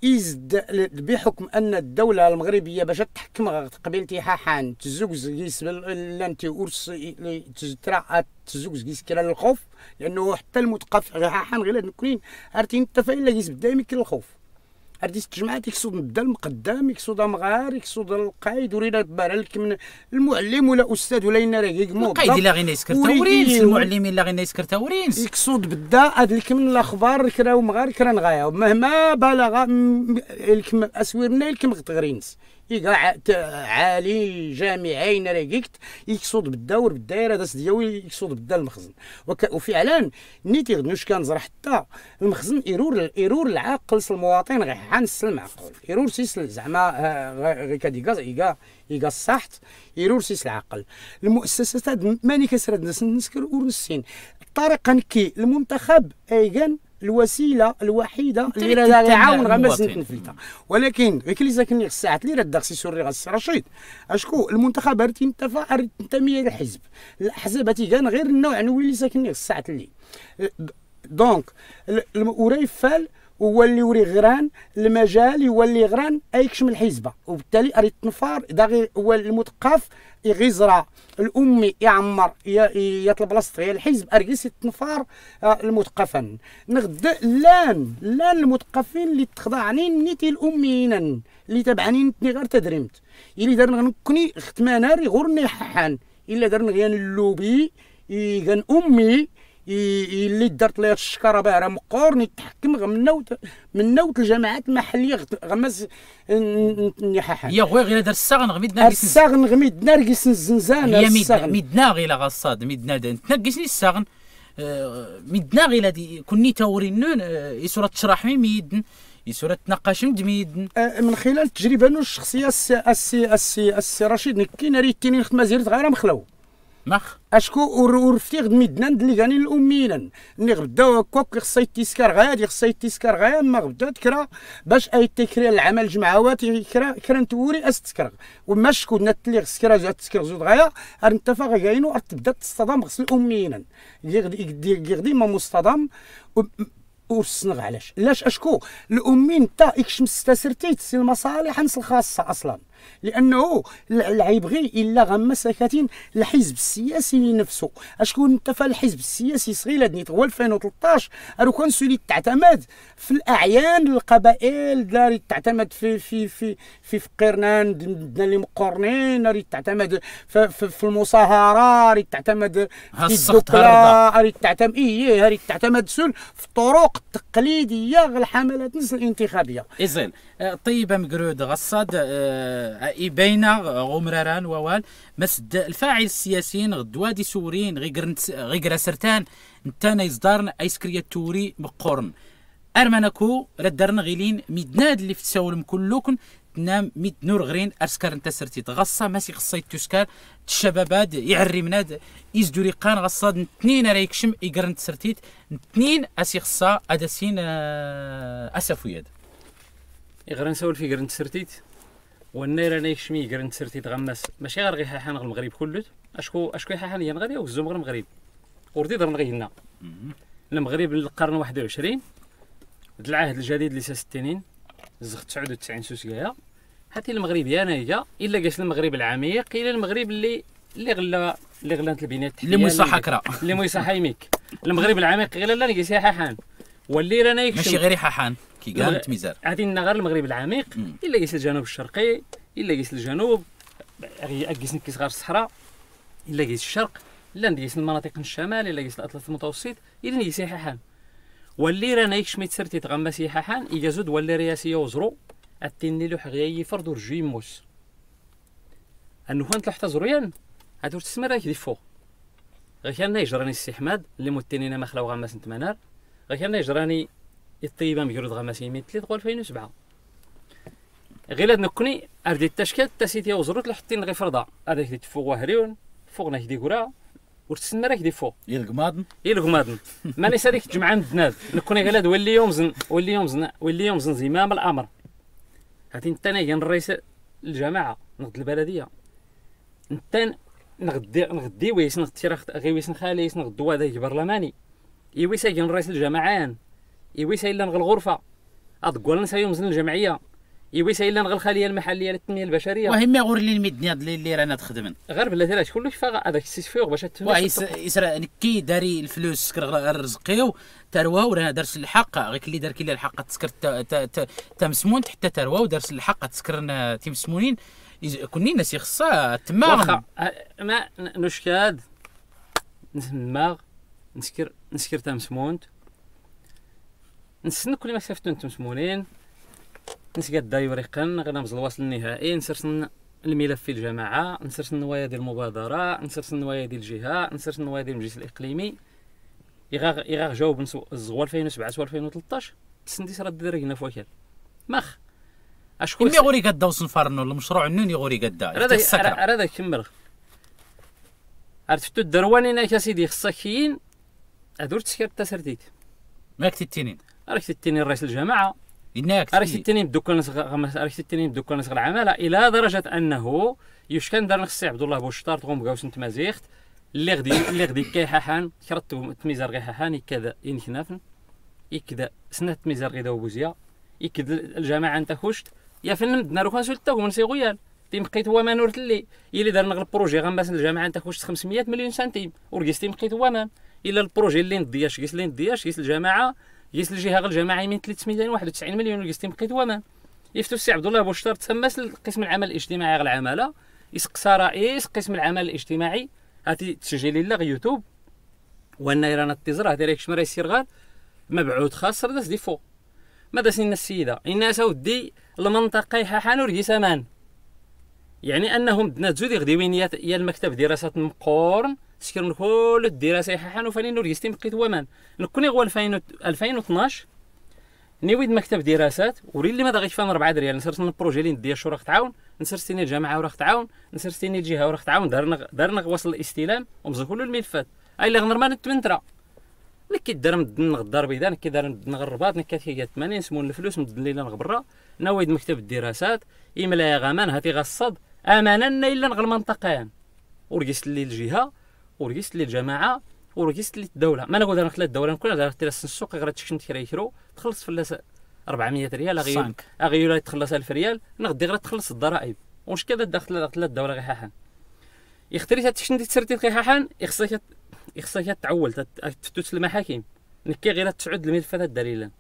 يزد بحكم ان الدوله المغربيه باش تحكم قبيلتي حاحان تزوج قيس لانتي ورس تزترا تزوج قيس كلا الخوف لانه حتى المثقف حاحان غير نكونين عرفتي انت فاين قيس دائما كاين الخوف عرفتي التجمعات يقصد نبدا المقدام يقصد مغار يقصد القايد ورينا تبارك لك من المعلم ولا استاذ ولا ينرى القايد الا غير يسكر تورينس المعلم الا غير يسكر تورينس يقصد بدا هاد لك من الاخبار كرا ومغار كرا نغايا مهما بلغ الكم اسويرنا الكم غتغرينس يقع عالي جامعين رقيقت يقصد بالدور بالدائره داس دياوي يقصد بدا المخزن وفعلا نيتي غنوش كنزرع حتى المخزن ايرور العاقل المواطن غير حنس المعقول ايرور سيس زعما غير كديكا يقا الصحت ايرور سيس العقل المؤسسات هاد ماني كسرد نسكر ورسين الطريقه نكي المنتخب ايغان الوسيله الوحيده اللي راه يعاون غير باش نفلتها ولكن غير اللي ساكنني الساعات اللي راه داكسي سوري غاسي رشيد اشكو المنتخب رتي انتمي للحزب الاحزاب كان غير النوع اللي ساكنني الساعات اللي دونك وريفال هو اللي يوري غران المجال يولي غران ايكشم الحزبه وبالتالي اريد تنفار داغي هو المثقف يغزرع الامي يعمر يطلب بلاصتو هي الحزب ارقيس التنفار المثقفا نغد لان المثقفين اللي تخضعنين نيتي الاميين اللي تبعنين غير تدريمت اللي دارنا نكوني ختمانار غورني ححان الا دارنا غيان اللوبي كان امي اللي درت ليه الشكاره باهره مقور نتحكم من نوت الجماعات المحليه غمز نحاحا يا خويا غير دار الساغن غميد نرقص الساغن غميد نرقص الزنزانه هي ميدنا غير غصاد ميدنا تنقصني الساغن ميدنا غير دي كوني تورينون يسوره تشرح ميدن يسوره تناقش ميدن من خلال التجربه الشخصيه السي رشيد كاين ريتيني نخدم زيرت غير مخلو مخ اشكو ورفتيغ ميدنان اللي كانين الاميين اللي غداو كوك خصي تيسكر غادي خصي تيسكر غايا ما غدا تكرا باش اي تكري العمل جمعوات كرا نتوري استكر وما شكو نت اللي سكرا جات تسكر زود غايا انت فاغا كاينو تبدا تصطدم خص الاميين غدي ما مصطدم ورسنغ علاش اشكو الامين تا اكشم استسرتيت سي المصالح نس الخاصه اصلا لانه العيبغي الا غما ساكتين الحزب السياسي نفسه اشكون انت فالحزب السياسي صغير نيت هو 2013 راه كان سولي تعتمد في الاعيان القبائل داري تعتمد في فقيرنان اللي مقرنين راه تعتمد في المصاهره راه تعتمد في الدكلا راه تعتمد راه تعتمد في الطرق التقليديه الحملات الانتخابيه إزين طيبة مقرود غصاد بين غمران ووال مسد الفاعل السياسيين غدوادي سوريين غير سرتان نتانا يصدارن ايسكريا توري مقرن ارمانكو ردرنا غيلين ميدناد اللي في تساولم كلكن تنام ميد نور غرين ارسكار انت سرتي تغصى ماسي خصي تسكار الشبابات يعري مناد يزدوري قان غصاد اثنين رايكشم يقرن تسرتيت اثنين اسي خصا اداسين اسفوياد غير نسول في قرن تسرتيت والنير انا يكشمي قرن تسرتيت غماس ماشي غير حاحان المغرب كله اشكو حاحان هي المغرب وزوم غير المغرب وردي درنا غينا المغرب القرن 21 العهد الجديد اللي الستينين زغ 99 سوسكايا حتى المغرب يا نايا الا قاس المغرب العميق الى المغرب اللي غلانت البنيه التحتيه اللي مصحى كرا اللي مصحى يميك المغرب العميق غير لا نقيس حاحان واللي رانا يكشم ماشي غير حاحان كي قالت ميزار عادي غير المغرب العميق الا قيس الجنوب الشرقي الا قيس الجنوب قيس نكيس غير الصحراء الا قيس الشرق لا نقيس المناطق الشمال الا قيس الاطلس المتوسط الا نقيس حاحان واللي رانا يكشمي تسرتي تغمسي حاحان يجازود واللي رياسيه وزرو التني له حغيي فرد ورجي موس انه كانت لحتى زريان هادو تسمى راك دي فوق غير كان يجراني السي حماد اللي متنينا ما خلاو غماس نتمنار غير كان يجراني الطيبه مجرود غماسي 2003 2007 غير هاد نكوني اردي التشكيل تاسيتي وزروت لحتين غير فرضا هذاك دي فوق وهريون فوقنا كدي كورا ورتسنى راك دي فوق يلقمادن ماني سالك جمعان الدناد نكوني غير ولي يومزن زمام الامر هاتي انت انا الرئيس الجماعه نقد البلديه انت نغدي ويس نغتيرخ غير ويس نخاليس نغدو هذاك برلماني يويس كان رئيس الجماعان يويس الا نغ الغرفه اضقوا لنا سايوم زن الجمعيه يوي سايلا نغ الخليه المحليه للتنميه البشريه وهم غور اللي الميدني اللي رانا تخدمن غير بلاتي راه كلشي فاغ هذاك السيس فيغ باش يسرا نكي داري الفلوس رزقيو ترواو راه دارس الحق غير اللي دار كي الحق تسكر تمسمون حتى ترواو دارس الحق تسكرنا تيمسمونين كوني ناس يخصها تما واخا ما نشكاد نسماغ نسكر تمسمونت نسن كل ما سافتون تمسمونين نسقاد دايوريقن غنمز الوصل النهائي نسرسن الملف في الجماعه نسرسن النوايا ديال المبادره نسرسن النوايا ديال الجهه نسرسن النوايا ديال المجلس الاقليمي يغا جاوب الزغوا 2007 و 2013 تسنديس راه درينا فواكل ماخ اشكون مي غوري قدا وصنفرنو المشروع نوني غوري قدا راه كمل عرفتو الدروانين يا سيدي خصكين هادور تسكر التسرديت ماك تيتينين راك تيتينين رئيس الجماعه يناك راك تيتينين بدوك الناس العماله الى درجه انه يشكن دار نخصي عبد الله بوشطار تغوم بقاوس نت مازيخت اللي غدي كيحاحان كرت تميزر غي حاحان يكذا ينكنافن يكذا سنه تميزر غي داو بوزيا يكذا الجماعه انت خشت يا فنن دنا روكان سولتاو من سيغويال تيمقيت هو ما نورت اللي دار نغل بروجي غنباس الجماعه انت خشت 500 مليون سنتيم ورقيس تيمقيت هو مان الا البروجي اللي ندياش قيس اللي ندياش قيس الجماعه قيس الجهه غير الجماعه يمين 391 مليون ورقيس تيمقيت هو مان يفتو السي عبد الله بوشطار تسمس قسم العمل الاجتماعي غير العماله يسقسى رئيس قسم العمل الاجتماعي هاتي تسجيلي لا يوتيوب وانا رانا التزر هاتي ريك شمرا يسير غاد مبعوث خاص داس دي فوق ما داس لنا السيده الناس ودي المنطقه حان ورقيس امان يعني انهم بدنا تزود غديوين يا المكتب دراسات مقورن سكر من كل الدراسه حان وفاني ورقيس مقيت ومان نكوني غوا 2012 نيويد مكتب دراسات وري اللي ما داغيش فان 4 ريال نسرت من البروجي اللي ندير شو راك تعاون نسرتيني الجامعه وراك تعاون نسرتيني الجهه وراك تعاون دارنا وصل الاستلام ومزكوا له الملفات اي اللي غنرمان التمنترا اللي كيدار مدن غدار بيدان كيدار مدن الرباط كاتيات 80 سمون الفلوس مدن ليله نغبرا نويد مكتب الدراسات يملا يا غمان هاتي غصد امانا الا نغ المنطقيان ورقيست لي الجهه ورقيست لي الجماعه ورقيست لي الدوله ما نقول انا خلات الدوله نكون دارت تراس السوق غير تشكن تكريكرو تخلص فلاس 400 ريال اغير تخلص 1000 ريال نغدي غير تخلص الضرائب واش كذا داخل الدوله غير حاحان يختري تشكن تسرتي غير حاحان يخصك تعول تفتوس المحاكم نكي غير تسعود الملفات الدليلا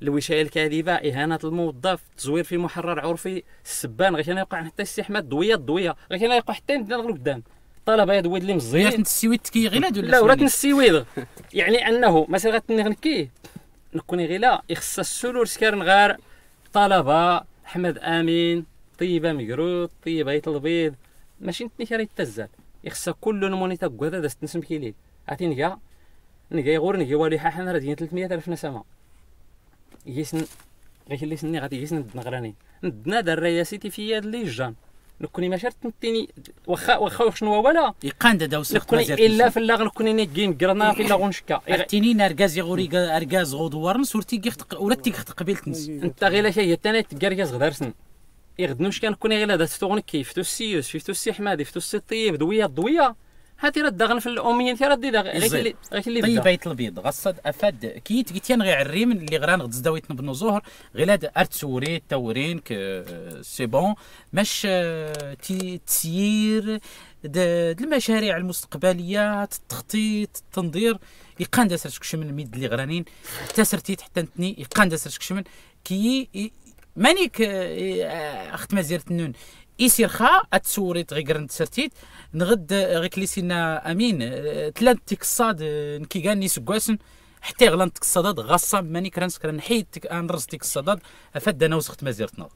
الوشايه الكاذبه اهانه الموظف تزوير في محرر عرفي السبان غير كان يوقع حتى السحمات ضويه غير كان يوقع حتى نغلو قدام طلبه يا دويد اللي مزيان يا السويد كي غيلاد ولا لا ورات السويد يعني انه مثلا غتنكي نكوني غيلا يخص السلول سكارن غير طلبه احمد امين طيبه مقروط طيبه يطلبيض ماشي نتني راه يتزال يخص كل نمونيتا كودا داس تنسم كيليل عرفتي نكا يغور نكي والي حنا راه ديال 300,000 نسمه يسن غير اللي سني غادي يسن نغراني ندنا دار رياسيتي في يد لي جان نكوني ما شرط نتيني واخا شنو ولا يقاند دا وسخت مزيان الا في لا نكوني نكين قرنا في لا غنشكا عرفتيني نركاز يغوري اركاز غدوارن صورتي كيخت ورتي كيخت قبيل تنس انت غير شي تاني تكركاز غدارسن يغدنوش كنكوني غير هذا تفتو كيف فتو السيوس فتو السي حمادي فتو السي طيب ضويه هاتي راه داغن في الاميين تي راه دي غير اللي طيب يطل البيض غصد افاد كيت قلتيان غير الريم اللي غران غد زداويت بنو زهر غير هاد ارتسوري تورين سي بون ماش تسيير المشاريع المستقبليه التخطيط التنظير يقان داسرتك شمن ميد اللي غرانين تسرتي حتى نتني يقان داسرتك شمن كي مانيك اخت مزيرة النون يسير خا اتسوريت غير نتسرتيت نغد غير كليسينا امين ثلاث تكصاد نكيغان نيس كواسن حتى غلان تكصادات غاصه مانيك رانسكر نحيد انرز تكصادات افاد انا وسخت مزيرتنا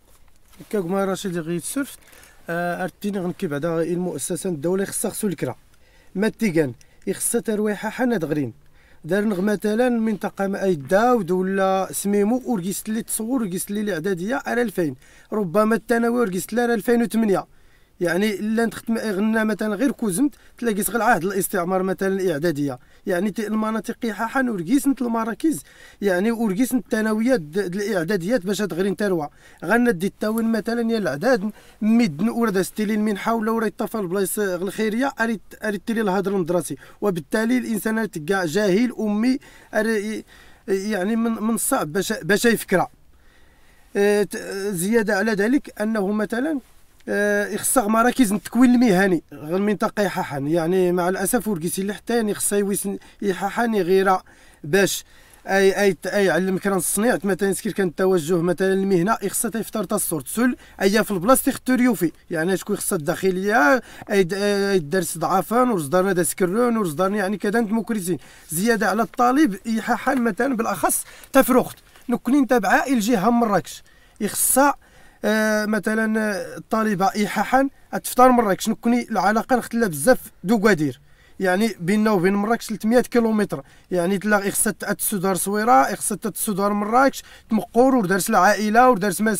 كما رشيد غير تسرفت ارتيني غنكي بعدا المؤسسه الدوله خصها خصو الكرا ما تيغان يخصها ترويحه حنا دغرين دار مثلا منطقه اي داود ولا سميمو ورقيست لي تصور ورقيست لي الاعداديه على 2000 ربما الثانوي ورقيست لها 2008 يعني الا نختم غنا مثلا غير كوزمت تلاقيت غير عهد الاستعمار مثلا الاعداديه يعني المناطق حان ورقيسنت المراكز يعني ورقيسنت الثانويات الاعداديات باش تغرين تروى غندي التاوين مثلا يا الاعداد مدن ورد ستيلين من حول ولا يطفل بلايص الخيريه اريد تيلي الهضر المدرسي وبالتالي الانسان تلقى جاهل امي يعني من الصعب باش يفكر زياده على ذلك انه مثلا يخصها مراكز التكوين المهني غير المنطقه يحاحن، يعني مع الاسف ورقيتي اللي حتى يعني خصها يويسن يحاحن غير باش اي يعلم كران الصنيع مثلا يسكر كان التوجه مثلا المهنه خصها تفطر تا الصورت سول اي في البلاصه يختاريو فيه، يعني شكون خصها الداخليه اي درس ضعفان ورصدارنا دا سكرون ورصدارنا يعني كذا مكرسين زياده على الطالب يحاحن مثلا بالاخص تفرخت نكونين تابعه الجهه مراكش يخصها مثلا الطالبه يحاحن تفطر مراكش نكوني العلاقه نختلها بزاف دوكادير، يعني بيننا وبين مراكش 300 كيلومتر، يعني تلاقي خصها تسودار صويره خصها تسودار مراكش تمقور ودرس العائله ودرس ما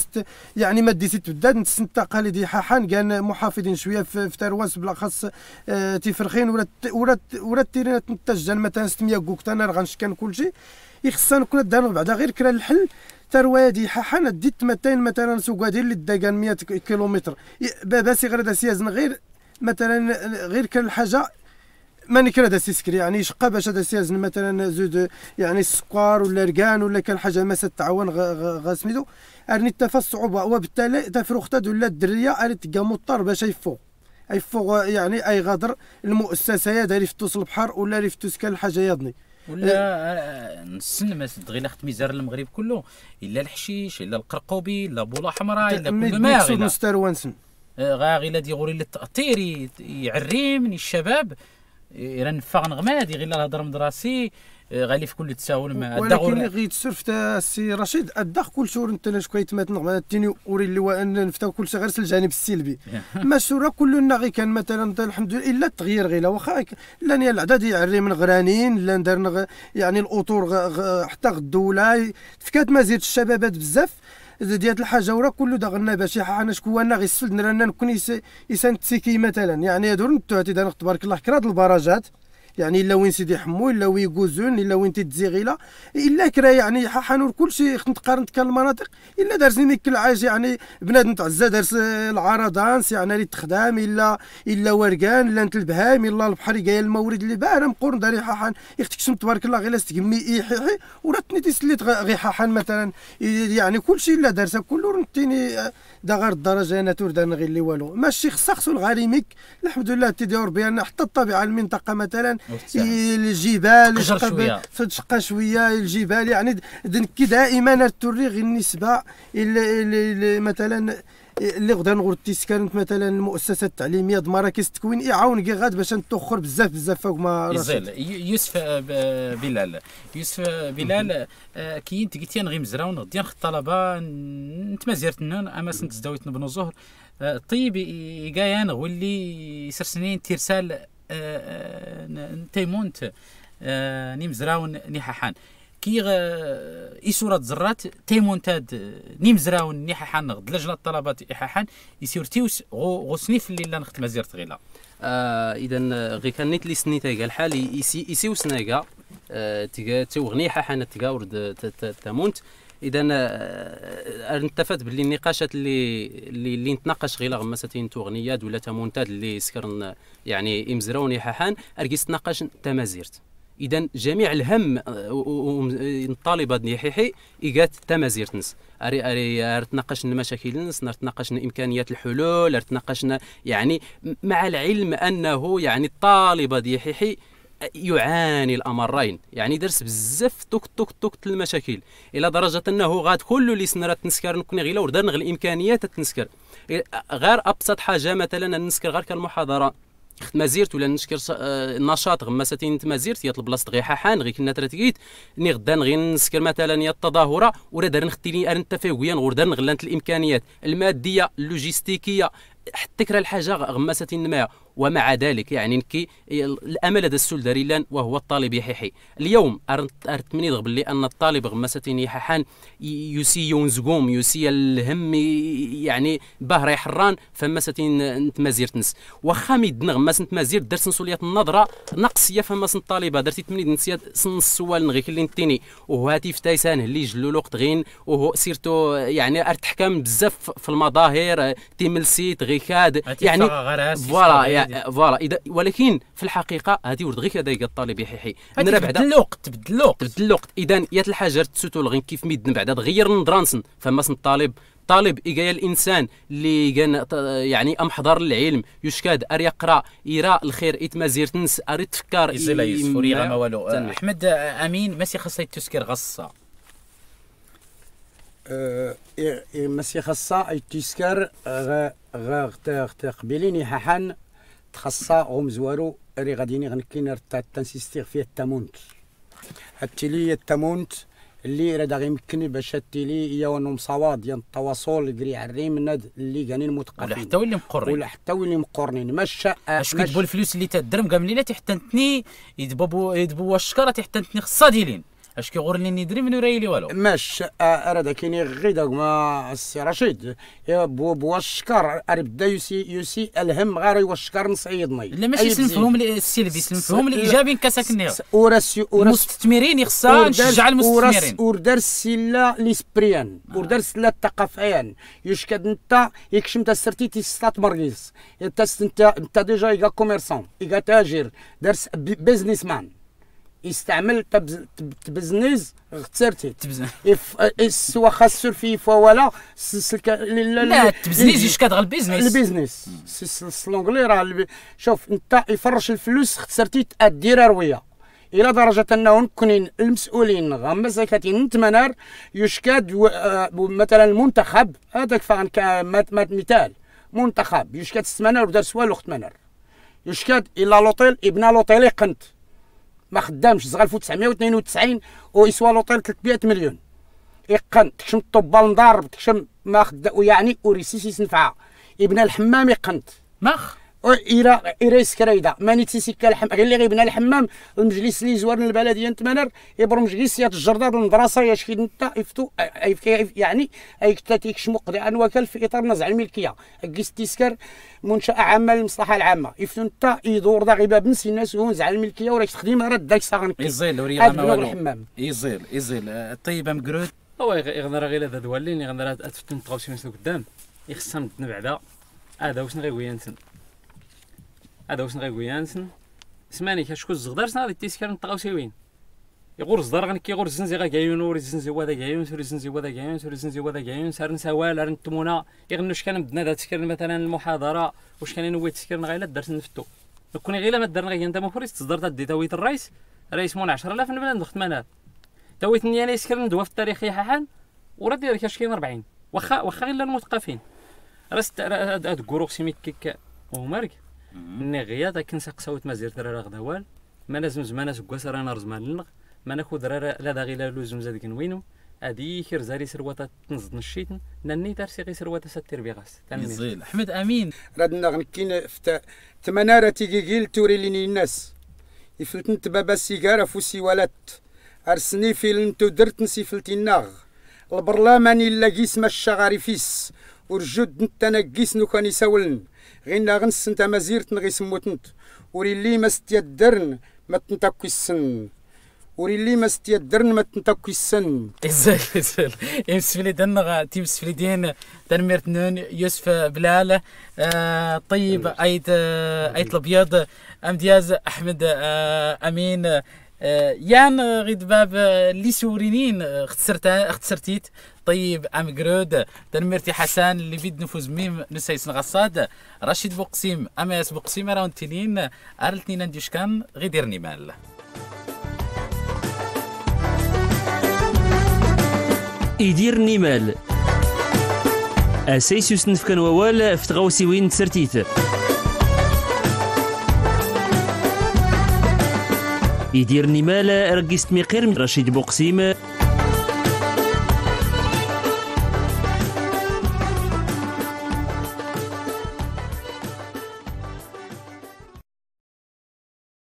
يعني ما ديتي تبداد نتسنتقى لدي حاحان كان محافظين شويه في تروانس بالاخص تيفرخين ولا تيرينات نتجان مثلا 600 كوكتان رغنش كان كلشي يخصها نكون دار بعدا غير كرا الحل ترويه دي حاحان ديت مثلا سوكادير اللي داكان 100 كيلومتر باسي غير داسيازن غير مثلا غير كان الحاجه ماني كرا داسيسكري يعني شقا باش هذا سيازن مثلا زود يعني السكر ولا ركان ولا كان حاجه ما تتعاون غاسميتو ارني تفا الصعوبه وبالتالي تفرخت ولا الدريه اري تلقى مضطر باش يفوق يعني اي غادر المؤسسه داري فتوس البحر ولا ريفتوس كان الحاجه يضني ولا نسن ما غير ناخذ ميزار المغرب كله الا الحشيش الا القرقوبي الا بولا حمراء الا كل ما غير مستروانسن غير دي غوري للتاطير يعريم الشباب راه نفاق نغمادي غير الهضره مدراسي غالي في كل تساهل مع ولكن غير تسرفت السي رشيد الدخ كل شهور انت شكويت مات نغمه التيني وري اللي هو ان نفتاو كل شيء غير الجانب السلبي ما الشورى كلنا غير كان مثلا الحمد لله الا التغيير غير واخا لان العدد يعري من غرانين لا ندار يعني الاطور حتى الدوله فكات مزيد الشبابات بزاف ديال الحاجه ورا كله داغنا باش انا شكون انا غير السفل رانا نكون يسان تسيكي مثلا يعني هادو نتو تبارك الله كراد البراجات يعني الا وين سيدي حمو الا وين يكوزون الا وين تتزيغيلا الا كرا يعني حانور كلشي نتقارن كان المناطق الا دارسني ميكل عايش يعني بنادم تعزى دارس العرضانس يعني اللي تخدام الا ورقان الا انت البهايم الا البحر جاي المورد اللي باع مقورن داري حاحان يختكشم تبارك الله غير استقمي يحيحي وراتني تسليت غي حاحان مثلا يعني كلشي الا دارسه كله نتيني دا غير الدرجه انا تورد غير اللي والو ماشي خصو الغريميك الحمد لله تيدير بان حتى الطبيعه المنطقه مثلا الجبال تشقى شويه الجبال يعني كي دائما التوري غير النسبه اللي مثلا اللي غدا نغور تيسكانت مثلا المؤسسات التعليميه مراكز التكوين يعاون كي غاد باش نتوخر بزاف فوق ما يوسف بلال كي انت قلتي غير مزراون غدي الطلبه نتمازيرت اما سنت زداويت بن الزهر طيب يقايان واللي يسر سنين تيرسال تيمونت نيمزراون نيحاحان كي إسورة زرات تيمونتاد نيمزراون نيحاحان غد لجنة الطلبات إحاحان يسيرتيوس غو سنيف اللي لا نخت مزيرت غيلا اذا غي كان نيت لي سنيتا كاع الحال يسيو سناكا تيغا توغني حاحان تيغا ورد تمونت اذا نتفت باللي النقاشات اللي نتناقش غير غمساتين تغنيات ولا تمونتات اللي سكرن يعني امزراوني حاحان اركيس تناقش تمازيرت اذا جميع الهم الطالبه نيحيحي ايغات تمازيرت نس اري تناقشنا المشاكل نس نتناقشنا امكانيات الحلول نتناقشنا يعني مع العلم انه يعني الطالبه ديحيحي يعاني الامرين يعني درس بزاف توك المشاكل الى درجه انه غاد كل اللي سنرات تنسكر نكون غير وردا نغ الامكانيات تنسكر غير ابسط حاجه مثلا نسكر غير كالمحاضره مازيرت ولا نشكر نشاط غمساتين مازيرت يطلب بلاصه غي حاحان غي كنا تراتيت ني غدا غي نسكر مثلا يا التظاهره ولا دار نختيني ارن تفاويا غدا نغلانت الامكانيات الماديه اللوجستيكيه حتى كرا الحاجه غمساتين ما ومع ذلك يعني نكي الامل هذا السول داريلان وهو الطالب يحيحي اليوم ارت مني ضرب لي ان الطالب غمساتين يححان يسي يونزقوم يسي الهم يعني باه رايح حران فمساتين تمازيرت نس واخا ميدن غماس تمازيرت درس نسوليات النظره نقصيه فماس الطالبه درتي تمنيد نسيات سن السوال نغي اللي نتيني وهاتي في تايسان اللي جلو الوقت غين وهو سيرتو يعني ارتحكم بزاف في المظاهر تيملسيت غي كاد يعني فوالا يعني فوالا ولكن في الحقيقه هذه ورد غير كذا الطالب يحيحي نرى بعدا تبدل الوقت اذا يات الحاجه تسوتو لغين كيف ميدن بعدا تغير النظرانسن فما طالب إيجايا الإنسان اللي كان يعني أمحضر العلم يشكاد أري يقرأ يرى الخير إتمازيرتنس أري تفكر يزيلا يسفوري غما والو أحمد أمين ماشي خاصة تسكر غصة ماشي خاصة تسكر قبيليني ححن تخصا غمزوارو أري غاديني غنكين تنسيستيغ فيه التمونت التلي التمونت اللي راه يمكن باش التيلي هي ونم صواد ديال التواصل اللي عريم الناد اللي كانين متقفين ولا حتى اللي مقرين ولا حتى اللي مقرنين ماشي اش كيدبوا الفلوس اللي تدرم كاملين تحتنتني يدبوا الشكاره تحتنتني خصها ديالين اش كيغور لي ندري من رايلي والو ماش راه كاينين غير داك ما السي رشيد بوا الشكر بدا يسي الهم غير الشكر نصعيدني لا ماشي المفهوم السلبي المفهوم الايجابي كساكني المستثمرين يخصها نشجع المستثمرين وردرس لا ليسبريان وردرس لا الثقافيان يشكد انت يكشم تسرتي تستثمر كيس انت ديجا يا كوميرسون يا تاجر درس بيزنس مان يستعمل تبزنيز اخترتي سوا خاصو في فوالا لا التبزنيز يشكاد غير البيزنس السلونغلي راه شوف انت يفرش الفلوس اخترتي تدير رويه الى درجه انه كونين المسؤولين غما زكاتين نتمنار يشكاد مثلا المنتخب هذاك فان مثال منتخب يشكاد استمنار ودار سوالو اختمنار يشكاد الى لوطيل ابن لوطيل قنت ما خدامش زغال 1992 ويسوى لوطيل 300 مليون يقن تكشم الطبال نضارب تكشم ما خدا ويعني وريسيسي نفعها ابن الحمام يقنت ماخ إيرا سكرايدا ماني تيسيكا الحمام غير اللي غيبنا الحمام المجلس اللي زوار البلديه نتمنر يبرم مجلسيات الجرداد المدرسه يا شكي انت يفتو يعني تيكشمو قضاء وكل في اطار نزع الملكيه كيس تيسكر منشاه عامه للمصلحه العامه يفتو انت يدور دا غيباب نسي الناس ونزع الملكيه وراك تخدم راه داك صاغن يزيل وريغا ما الحمام يزيل طيب مقرود هو يغنر غير هذا دوالين يغنر اتفتن تغوسي مسلو قدام يخصها مدنا بعدا هذا واش نغيوي ينسن هذا واش نغيقول يانسن سماني كشكون الزغدار سنا غادي تيسكر نطغاو سيوين يغور الزدار غن كيغور الزنزي غا كايون وري الزنزي هذا كايون سوري الزنزي هذا كايون سوري الزنزي هذا كايون سار نسوال راه نتمونا يغنوا اش كان بدنا تسكر مثلا المحاضره واش كان نوي تسكر غير درت نفتو كون غير ما درنا غير انت مفرس تصدر تدي تويت الرئيس رئيس مون 10000 نبدا ندخل مانا تويتني انا يسكر ندوا في التاريخ يا ححان ورا دير كاين 40 واخا غير المثقفين راه هاد كروك سيميت كيك ومارك مني غياض كنسق صوت مازير راه غدوال ما لازم زمان سكواس رانا رزمان لنغ ما ناخذ راه لا داغي لا لوزم زاد كنوينو هادي خير زاري سروات تنزد نشيتن ناني ترسي غي سروات ستير بيغاس يزيل احمد امين رادنا غنكين في تمناره تيكيل توري ليني الناس يفلتنت بابا السيجاره فوسي ولات ارسني فيلم درت نسيفلتي الناغ البرلمان الا كيس ما الشغاريفيس ورجود نتنقيس نو كان يسولن غينا غنس انت ما زيرت نغي سموتنت وري اللي ما ستيدرن ما تنتاكي السن وري اللي ما ستيدرن ما تنتاكي السن يزال يمسفلي دنغ تيم سفليدين تنميرت نون يوسف بلال طيب ايت الابيض امدياز احمد امين يان غيد باب اللي سورينين اختصرتيت طيب ام جرود تنمرتي حسان اللي بيد نفوز ميم نسيس نغصاد رشيد بوقسيم اماس بوقسيم راونتينين ارلتني نديشكان غيديرني مال يديرني مال اسيسوس نفكن ووال فتغوسي وين تسرتيت يديرني مال رقيست ميقير من رشيد بوقسيم